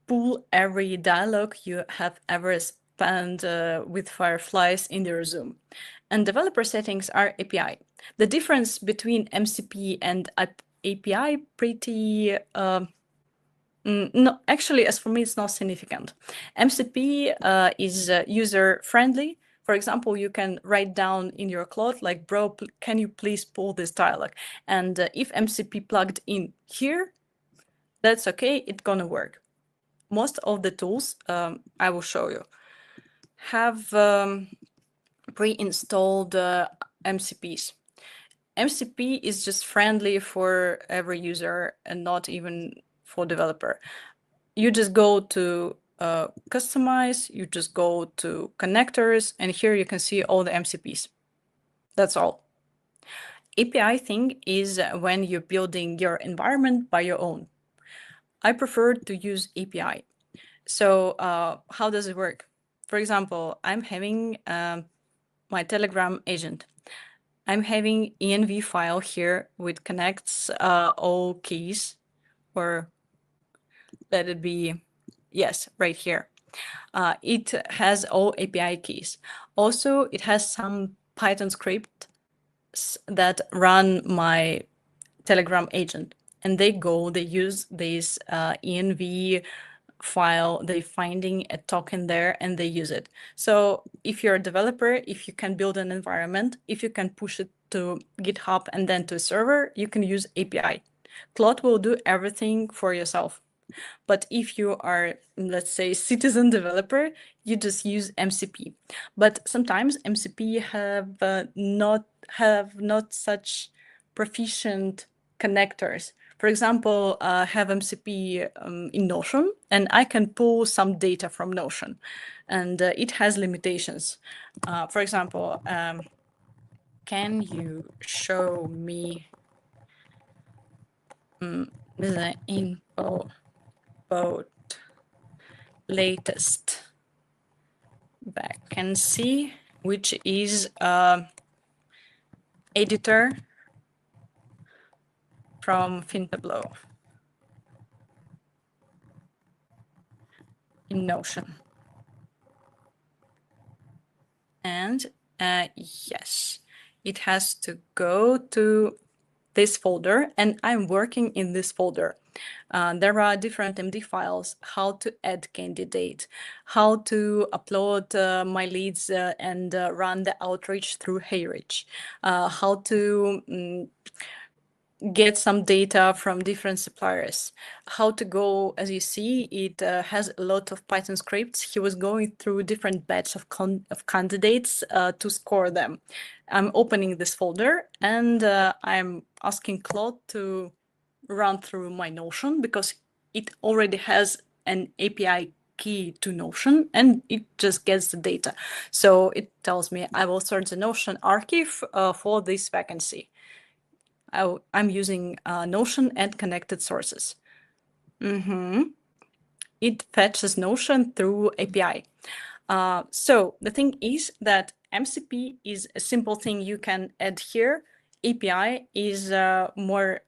pull every dialogue you have ever spent with Fireflies in your Zoom. And developer settings are API. The difference between MCP and API pretty no, actually, as for me, it's not significant. MCP is user friendly. For example, you can write down in your Claude, like, bro, can you please pull this dialog? And if MCP plugged in here, that's okay, it's gonna work. Most of the tools, I will show you, have pre-installed MCPs. MCP is just friendly for every user and not even for developer. You just go to customize, you just go to connectors, and here you can see all the MCPs. That's all. API thing is when you're building your environment by your own. I prefer to use API. So how does it work? For example, I'm having my Telegram agent. I'm having env file here which connects all keys or let it be, yes, right here. It has all API keys. Also, it has some Python scripts that run my Telegram agent, and they use this env file, they finding a token there and they use it. So if you're a developer, if you can build an environment, if you can push it to GitHub and then to a server, you can use API. Claude will do everything for yourself. But if you are, let's say, citizen developer, you just use MCP. But sometimes MCP have not such proficient connectors. For example, have MCP in Notion, and I can pull some data from Notion, and it has limitations. For example, can you show me the info about latest vacancy, which is editor from Fintableau in Notion. And yes, it has to go to this folder, and I'm working in this folder. There are different MD files, how to add candidate, how to upload my leads and run the outreach through Hayreach, how to get some data from different suppliers, how to go, as you see, it has a lot of Python scripts. He was going through different batch of candidates to score them. I'm opening this folder and I'm asking Claude to run through my Notion because it already has an API key to Notion and it just gets the data. So it tells me I will search the Notion archive for this vacancy. I'm using Notion and connected sources. It fetches Notion through API. So the thing is that MCP is a simple thing you can add here. API is a more,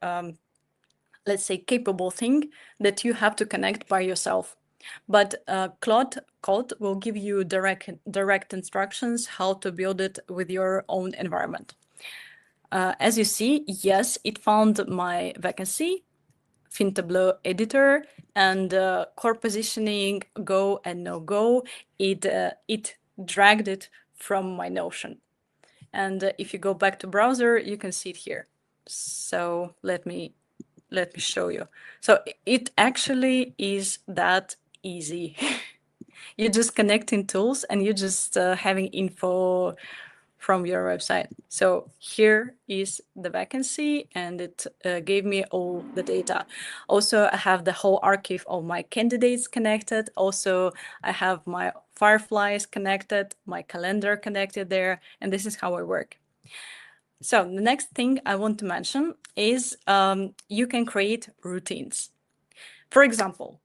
let's say, capable thing that you have to connect by yourself. But Claude Code will give you direct instructions how to build it with your own environment. As you see, yes, it found my vacancy, Fintableau editor, and core positioning, go and no go. It dragged it from my Notion. And if you go back to browser, you can see it here. So let me show you. So it actually is that easy. You're just connecting tools and you're just having info from your website. So here is the vacancy and it gave me all the data. Also, I have the whole archive of my candidates connected. Also, I have my Fireflies connected, my calendar connected there, and this is how I work. So the next thing I want to mention is you can create routines. For example,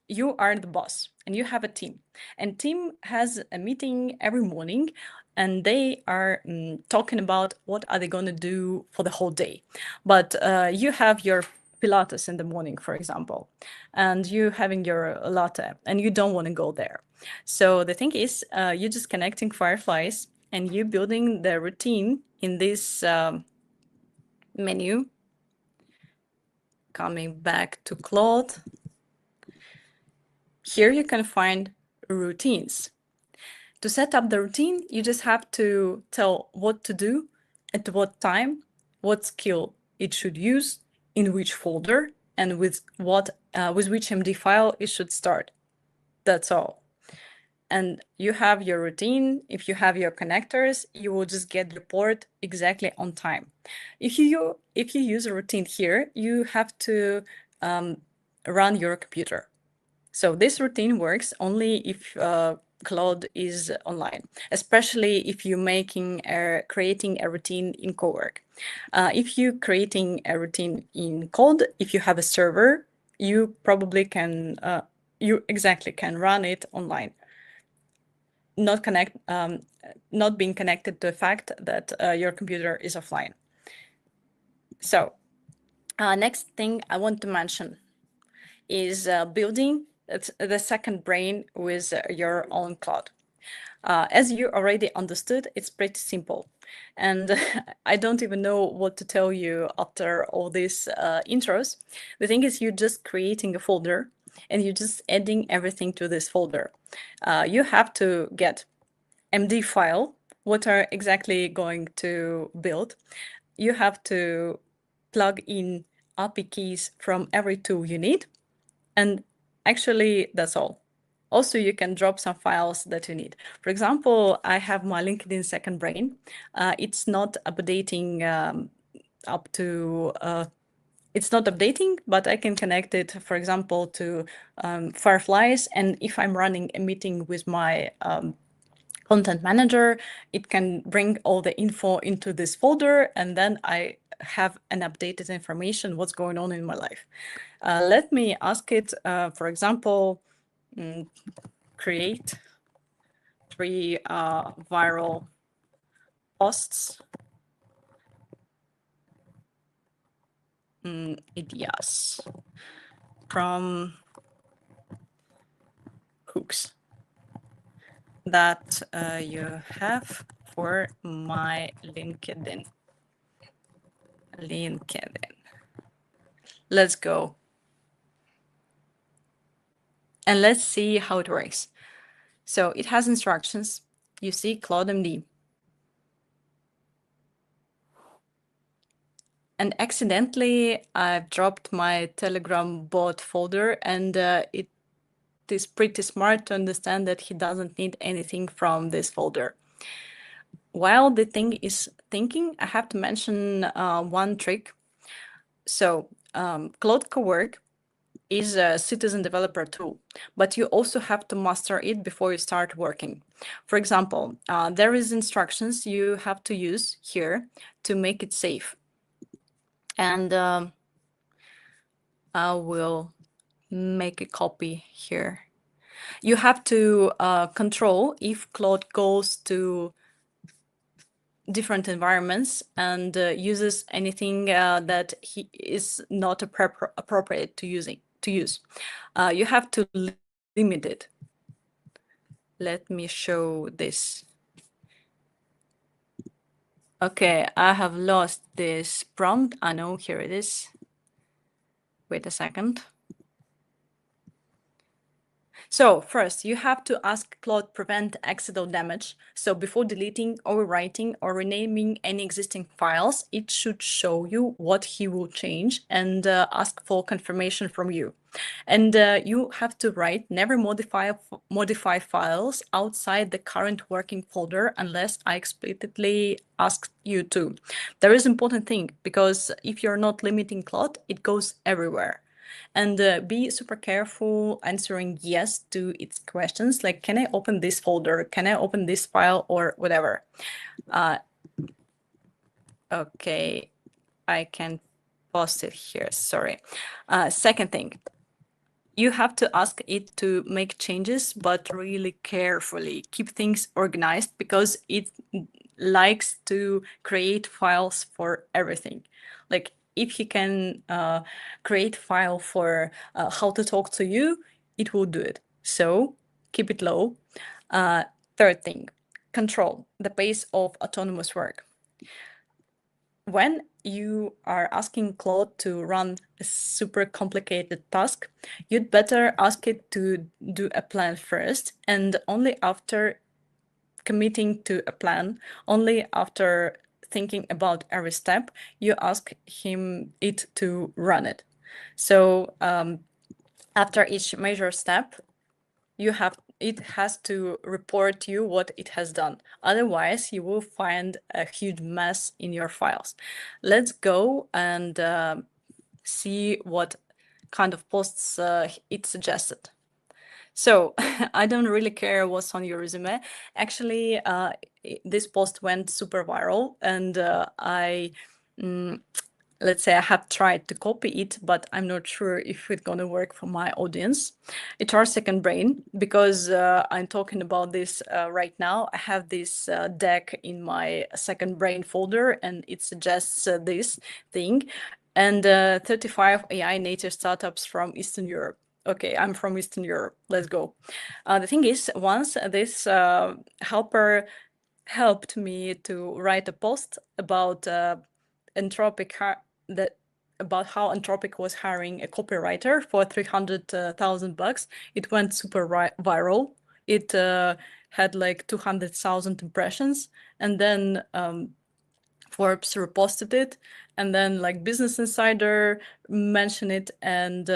you are the boss and you have a team, and team has a meeting every morning and they are talking about what are they going to do for the whole day. But you have your Pilates in the morning, for example, and you having your latte and you don't want to go there. So the thing is, you're just connecting Fireflies and you building the routine in this menu. Coming back to Claude. Here you can find routines. To set up the routine, you just have to tell what to do, at what time, what skill it should use, in which folder, and with which MD file it should start. That's all. And you have your routine. If you have your connectors, you will just get the port exactly on time. If you use a routine here, you have to run your computer. So this routine works only if Claude is online, especially if you're creating a routine in Cowork. If you're creating a routine in Code, if you have a server, you probably can can run it online. Not being connected to the fact that your computer is offline. So next thing I want to mention, is building the second brain with your own Claude. As you already understood, it's pretty simple. And I don't even know what to tell you after all these intros. The thing is, you're just creating a folder and you're just adding everything to this folder. You have to get MD file, what are exactly going to build. You have to plug in API keys from every tool you need. And actually, that's all. Also, you can drop some files that you need. For example, I have my LinkedIn second brain. It's not updating up to it's not updating, but I can connect it, for example, to Fireflies. And if I'm running a meeting with my content manager, it can bring all the info into this folder, and then I have an updated information what's going on in my life. Let me ask it, for example, create 3 viral posts. Ideas from hooks that you have for my LinkedIn. Let's go. And let's see how it works. So it has instructions. You see Claude MD. And accidentally, I've dropped my Telegram bot folder, and it is pretty smart to understand that he doesn't need anything from this folder. While the thing is thinking, I have to mention one trick. So Claude-powered is a citizen developer tool, but you also have to master it before you start working. For example, there is instructions you have to use here to make it safe. And I will make a copy here. You have to control if Claude goes to different environments and uses anything that he is not appropriate to use. You have to limit it. Let me show this. Okay, I have lost this prompt. I know, here it is. Wait a second. So first, you have to ask Claude prevent accidental damage. So before deleting, overwriting, or renaming any existing files, it should show you what he will change and ask for confirmation from you. And you have to write never modify files outside the current working folder unless I explicitly ask you to. There is an important thing, because if you're not limiting Claude, it goes everywhere. And be super careful answering yes to its questions, like, can I open this folder? Can I open this file, or whatever? Okay, I can post it here, sorry. Second thing, you have to ask it to make changes, but really carefully. Keep things organized, because it likes to create files for everything. Like, if he can create file for how to talk to you, it will do it. So keep it low. Third thing, control the pace of autonomous work. When you are asking Claude to run a super complicated task, you'd better ask it to do a plan first, and only after committing to a plan, only after thinking about every step, you ask it to run it. So after each major step, it has to report you what it has done. Otherwise, you will find a huge mess in your files. Let's go and see what kind of posts it suggested. So I don't really care what's on your resume. Actually, this post went super viral, and let's say I have tried to copy it, but I'm not sure if it's gonna work for my audience. It's our second brain, because I'm talking about this right now. I have this deck in my second brain folder, and it suggests this thing. and 35 AI native startups from Eastern Europe. Okay, I'm from Eastern Europe. Let's go. The thing is, once this helper helped me to write a post about Anthropic that about how Anthropic was hiring a copywriter for $300,000. It went super viral. It had like 200,000 impressions, and then Forbes reposted it, and then like Business Insider mentioned it and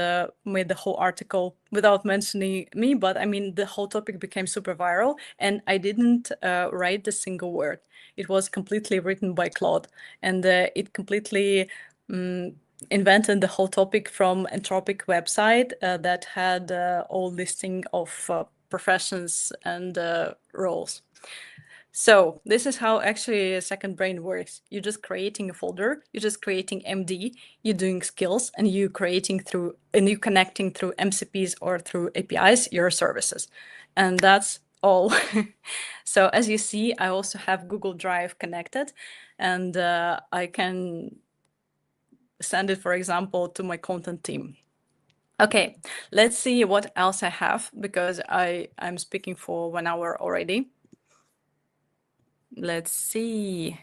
made the whole article without mentioning me. But I mean, the whole topic became super viral, and I didn't write a single word. It was completely written by Claude, and it completely invented the whole topic from Anthropic website that had all listing of professions and roles. So this is how actually a second brain works. You're just creating a folder, you're just creating MD, you're doing skills, and you connecting through MCPs or through APIs your services. And that's all. So as you see, I also have Google Drive connected, and I can send it, for example, to my content team. Okay, let's see what else I have, because I'm speaking for 1 hour already. Let's see.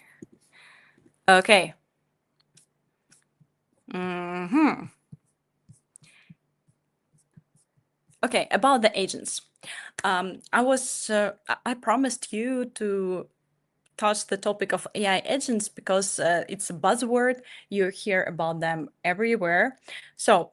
Okay. Okay, about the agents. I promised you to touch the topic of AI agents because it's a buzzword. You hear about them everywhere. So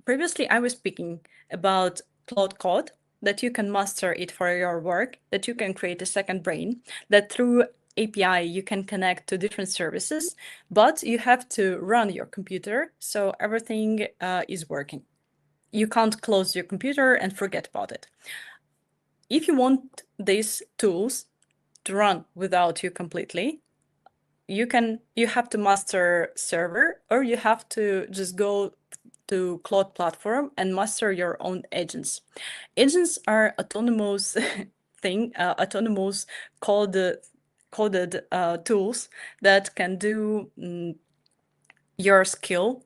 previously I was speaking about Claude Code, that you can master it for your work, that you can create a second brain, that through API you can connect to different services, but you have to run your computer so everything is working. You can't close your computer and forget about it. If you want these tools to run without you completely, you have to master server, or you have to just go to Claude platform and master your own agents. Agents are autonomous autonomous coded tools that can do your skill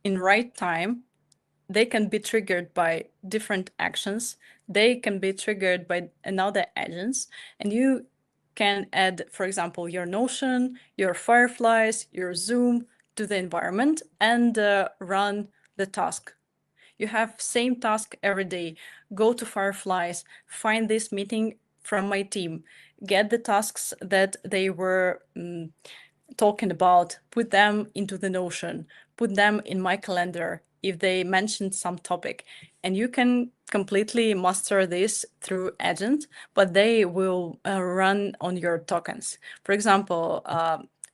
in right time. They can be triggered by different actions. They can be triggered by another agents, and you can add, for example, your Notion, your Fireflies, your Zoom to the environment and run the task. You have same task every day. Go to Fireflies, find this meeting from my team, get the tasks that they were talking about, put them into the Notion, put them in my calendar if they mentioned some topic. And you can completely master this through agent, but they will run on your tokens. For example,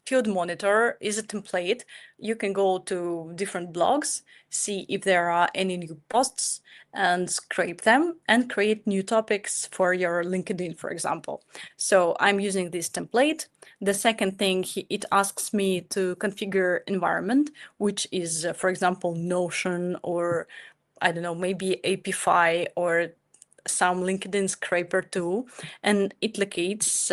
Field Monitor is a template. You can go to different blogs, see if there are any new posts, and scrape them and create new topics for your LinkedIn, for example. So I'm using this template. The second thing, it asks me to configure environment, which is, for example, Notion, or I don't know, maybe Apify or some LinkedIn scraper tool, and it locates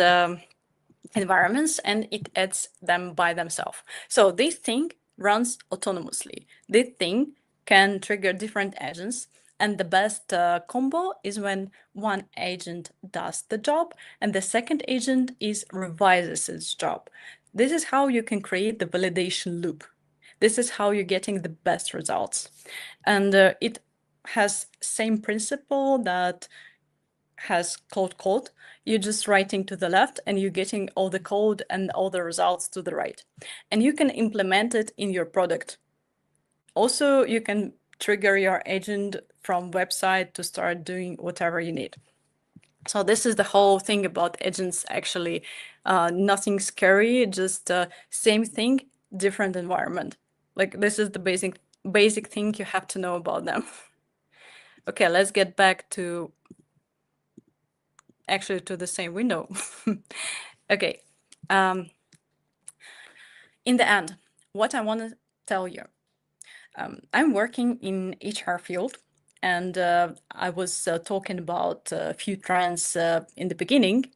environments and it adds them by themselves. So this thing runs autonomously. This thing can trigger different agents. And the best combo is when one agent does the job and the second agent revises its job. This is how you can create the validation loop. This is how you're getting the best results. And it has same principle that has Claude Code. You're just writing to the left and you're getting all the code and all the results to the right. And you can implement it in your product. Also, you can trigger your agent from website to start doing whatever you need. So this is the whole thing about agents, actually. Nothing scary, just same thing, different environment. Like this is the basic thing you have to know about them. Okay, let's get back to actually to the same window. Okay. In the end, what I want to tell you, I'm working in HR field, and I was talking about a few trends in the beginning,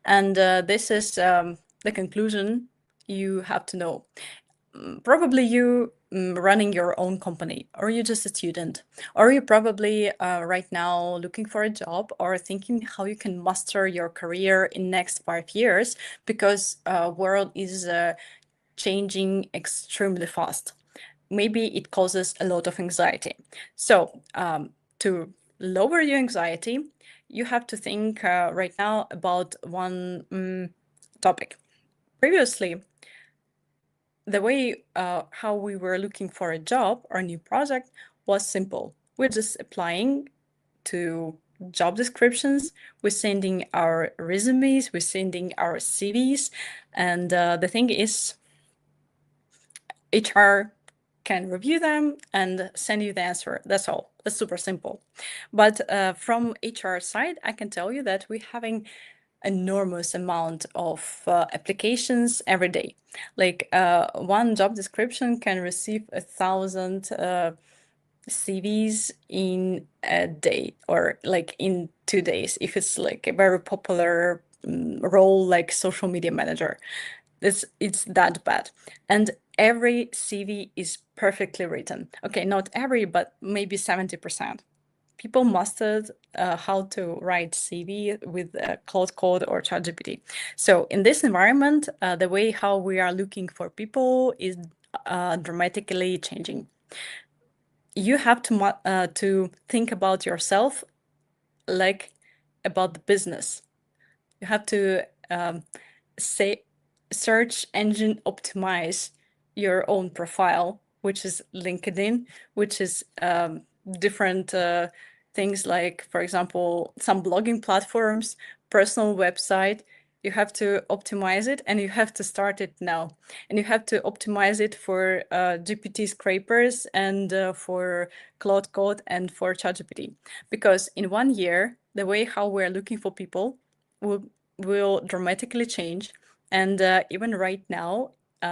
and this is the conclusion you have to know. probably you running your own company, or you're just a student, or you're probably right now looking for a job or thinking how you can master your career in next 5 years, because world is changing extremely fast. Maybe it causes a lot of anxiety. So to lower your anxiety, you have to think right now about one topic. Previously, the way how we were looking for a job or a new project was simple. We're just applying to job descriptions, we're sending our resumes, we're sending our CVs, and the thing is, HR can review them and send you the answer. That's all. That's super simple. But from HR side, I can tell you that we're having enormous amount of applications every day. Like one job description can receive 1,000 CVs in a day, or like in 2 days if it's like a very popular role like social media manager. It's that bad. And every CV is perfectly written. Okay, not every, but maybe 70%. People mastered how to write CV with Claude-powered or ChatGPT. So in this environment, the way how we are looking for people is dramatically changing. You have to think about yourself like about the business. You have to say search engine optimize your own profile, which is LinkedIn, which is different things like, for example, some blogging platforms, personal website. You have to optimize it, and you have to start it now. And you have to optimize it for GPT scrapers and for Claude Code and for ChatGPT. Because in 1 year, the way how we're looking for people will dramatically change. And even right now,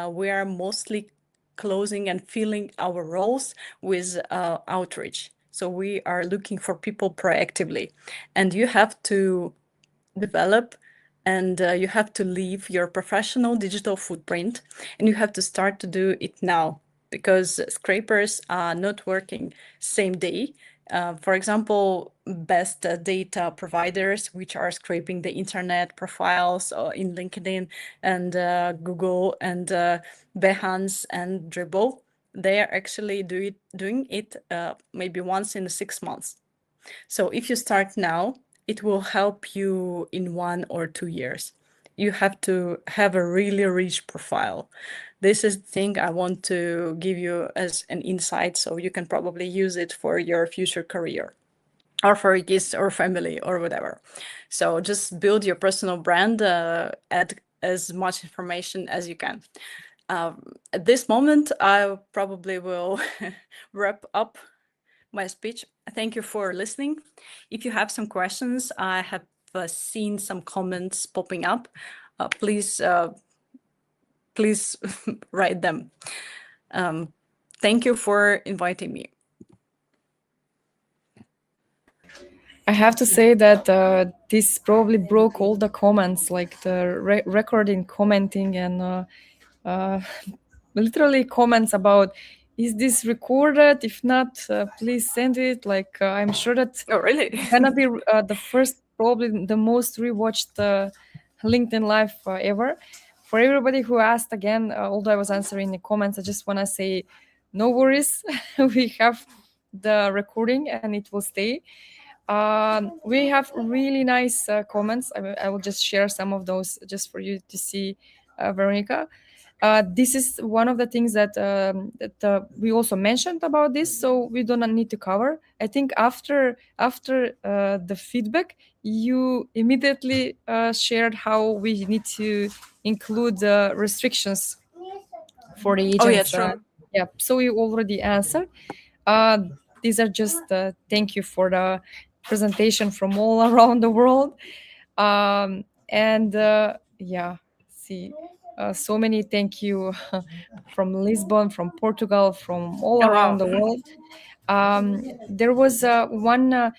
we are mostly closing and filling our roles with outreach. So we are looking for people proactively. And you have to develop, and you have to leave your professional digital footprint, and you have to start to do it now, because scrapers are not working same day. For example, best data providers, which are scraping the internet profiles in LinkedIn and Google and Behance and Dribble, they are actually doing it maybe once in 6 months. So if you start now, it will help you in 1 or 2 years. You have to have a really rich profile. This is the thing I want to give you as an insight, so you can probably use it for your future career or for your kids or family or whatever. So just build your personal brand, add as much information as you can. At this moment, I probably will wrap up my speech. Thank you for listening. If you have some questions, I have seen some comments popping up. Please write them. Thank you for inviting me. I have to say that this probably broke all the comments, like the recording, commenting, and literally comments about, is this recorded? If not, please send it. Like I'm sure that Oh, really? it's gonna be the first, probably the most rewatched LinkedIn Live ever. For everybody who asked again, although I was answering the comments, I just want to say, no worries. We have the recording and it will stay. We have really nice comments. I will just share some of those just for you to see, Veronica. This is one of the things that we also mentioned about this, so we do not need to cover. I think after the feedback, you immediately shared how we need to include restrictions for the Oh, yeah, agents. true. Yeah, so you already answered. Uh, these are just thank you for the presentation from all around the world. And yeah, see, so many thank you from Lisbon, from Portugal, from all Oh, around wow. the world. There was one.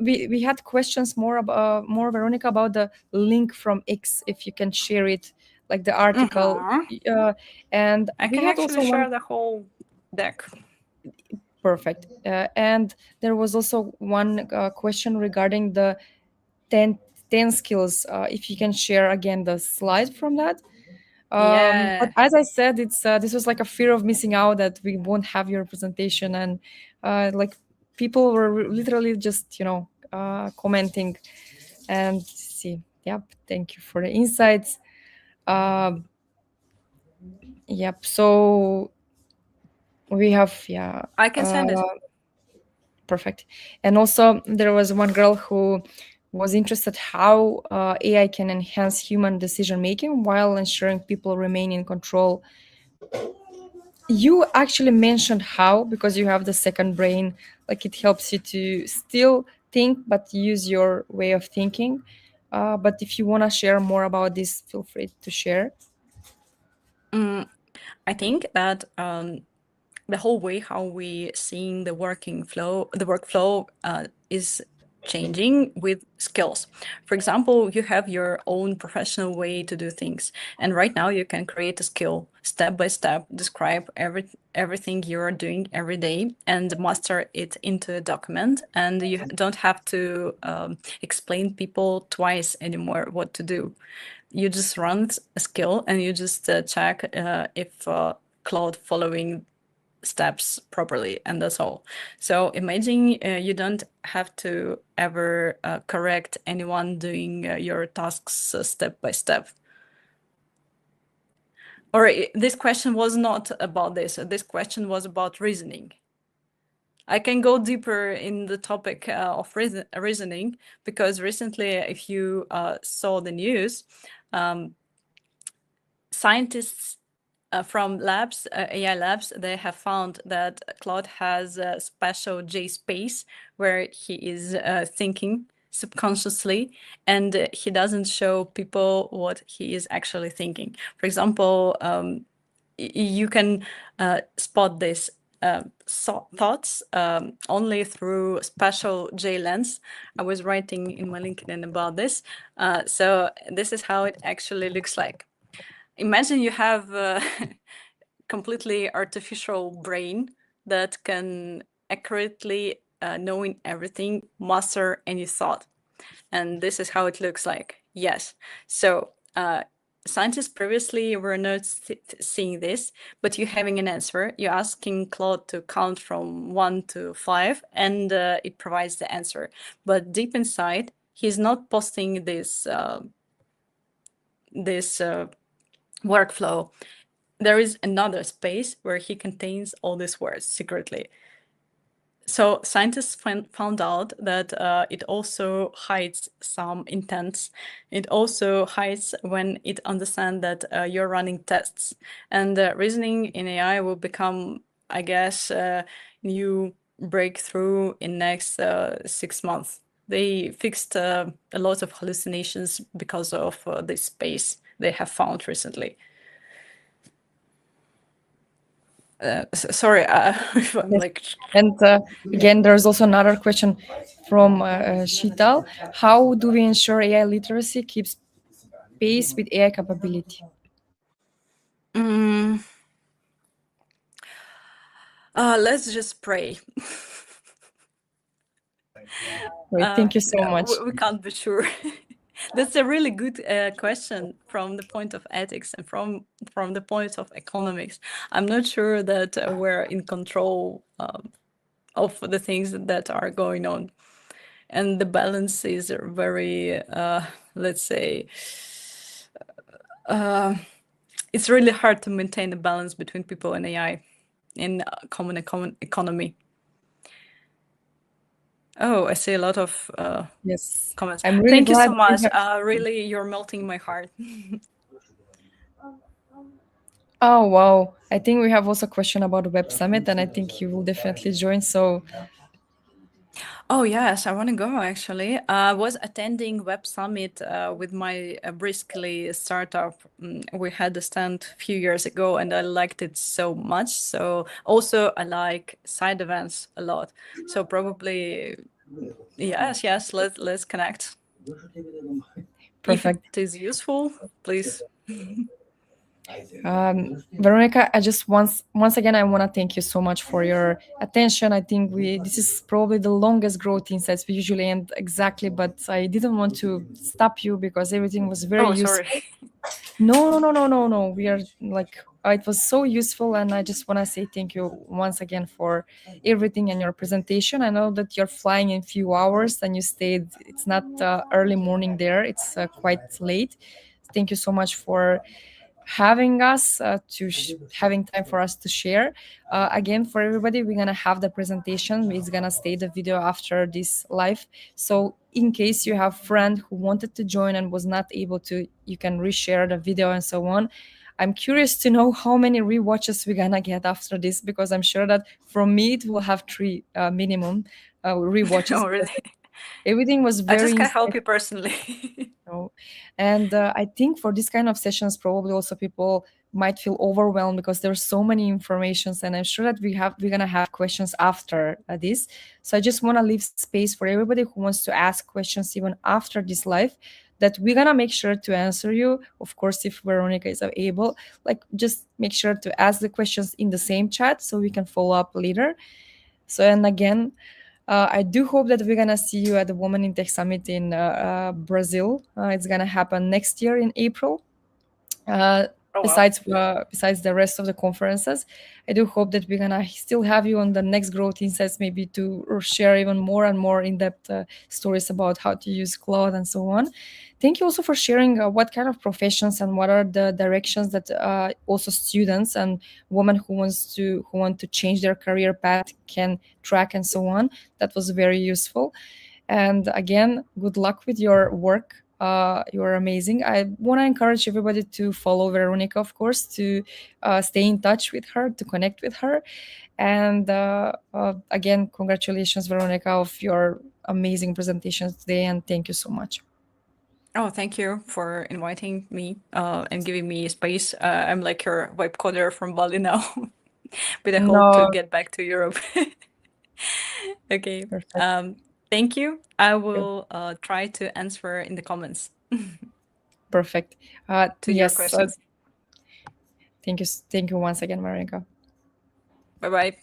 We had questions more about more Veronica about the link from X. If you can share it like the article. And I we can had also actually one. share the whole deck. Perfect. And there was also one question regarding the 10 skills. If you can share again the slide from that. But Yeah. as I said, it's this was like a fear of missing out that we won't have your presentation, and like people were literally just commenting and see. Yep, thank you for the insights. Yep. So we have, yeah. I can send it. Perfect. And also, there was one girl who was interested how AI can enhance human decision making while ensuring people remain in control. You actually mentioned how, because you have the second brain, like it helps you to still think but use your way of thinking. But if you want to share more about this, feel free to share. I think that the whole way how we seeing the workflow is changing with skills. For example, you have your own professional way to do things, and right now you can create a skill step by step, describe everything you're doing every day, and master it into a document. And you don't have to explain people twice anymore what to do. You just run a skill and you just check if Claude following steps properly, and that's all. So imagine you don't have to ever correct anyone doing your tasks step by step. Or this question was not about this. This question was about reasoning. I can go deeper in the topic of reasoning, because recently, if you saw the news, scientists from labs, AI labs, they have found that Claude has a special J space where he is thinking subconsciously, and he doesn't show people what he is actually thinking. For example, you can spot this thoughts only through special J lens. I was writing in my LinkedIn about this. So this is how it actually looks like. Imagine you have a completely artificial brain that can accurately, knowing everything, master any thought. And this is how it looks like. Yes. So scientists previously were not seeing this, but you're having an answer. You're asking Claude to count from 1 to 5, and it provides the answer. But deep inside, he's not posting this workflow. There is another space where he contains all these words secretly. So scientists found out that it also hides some intents. It also hides when it understands that you're running tests. And reasoning in AI will become, I guess, new breakthrough in next 6 months. They fixed a lot of hallucinations because of this space they have found recently. Sorry, if I'm Yes. like. And again, there's also another question from Shital. How do we ensure AI literacy keeps pace with AI capability? Let's just pray. Great, thank you so much. We can't be sure. That's a really good question from the point of ethics and from the point of economics. I'm not sure that we're in control of the things that are going on, and the balance is very, let's say, it's really hard to maintain a balance between people and AI in common economy. Oh, I see a lot of Yes, comments. I'm really Thank you glad so we much. have. Really, you're melting my heart. Oh wow! I think we have also a question about the Web Summit, and I think you will definitely join. So Oh yes, I want to go actually. I was attending Web Summit with my Briskly startup. We had a stand a few years ago, and I liked it so much. So also I like side events a lot. So probably yes, let's connect. If it Perfect. is useful, please. Veronica, I just once again I want to thank you so much for your attention. I think we this is probably the longest growth insights we usually end exactly, but I didn't want to stop you because everything was very Oh, sorry. useful. No. We are like it was so useful, and I just want to say thank you once again for everything and your presentation. I know that you're flying in few hours, and you stayed. It's not early morning there; it's quite late. Thank you so much for having us having time for us to share. Again, for everybody, we're gonna have the presentation. It's gonna stay the video after this live. So in case you have friend who wanted to join and was not able to, you can reshare the video and so on. I'm curious to know how many rewatches we're gonna get after this, because I'm sure that from me it will have three minimum rewatches, Oh, really? because everything was I just very can help insightful. you personally. And I think for this kind of sessions, probably also people might feel overwhelmed because there's so many informations, and I'm sure that we're gonna have questions after this. So I just want to leave space for everybody who wants to ask questions even after this live, that we're gonna make sure to answer you. Of course, if Veronica is able, like just make sure to ask the questions in the same chat so we can follow up later. So, and again, I do hope that we're gonna see you at the Women in Tech Summit in Brazil. It's gonna happen next year in April. Uh, Oh, wow. besides the rest of the conferences, I do hope that we're gonna still have you on the next Growth Insights, maybe to share even more and more in-depth stories about how to use Claude and so on. Thank you also for sharing what kind of professions and what are the directions that also students and women who want to change their career path can track and so on. That was very useful. And again, good luck with your work. You're amazing. I want to encourage everybody to follow Veronica, of course, to stay in touch with her, to connect with her. And again, congratulations, Veronica, of your amazing presentations today. And thank you so much. Oh, thank you for inviting me and giving me space. I'm like your web coder from Bali now, with a hope to No, get back to Europe. Okay. perfect. Thank you. I You. will try to answer in the comments Perfect. to your Yes. questions. Thank you. Thank you once again, Veronica. Bye bye.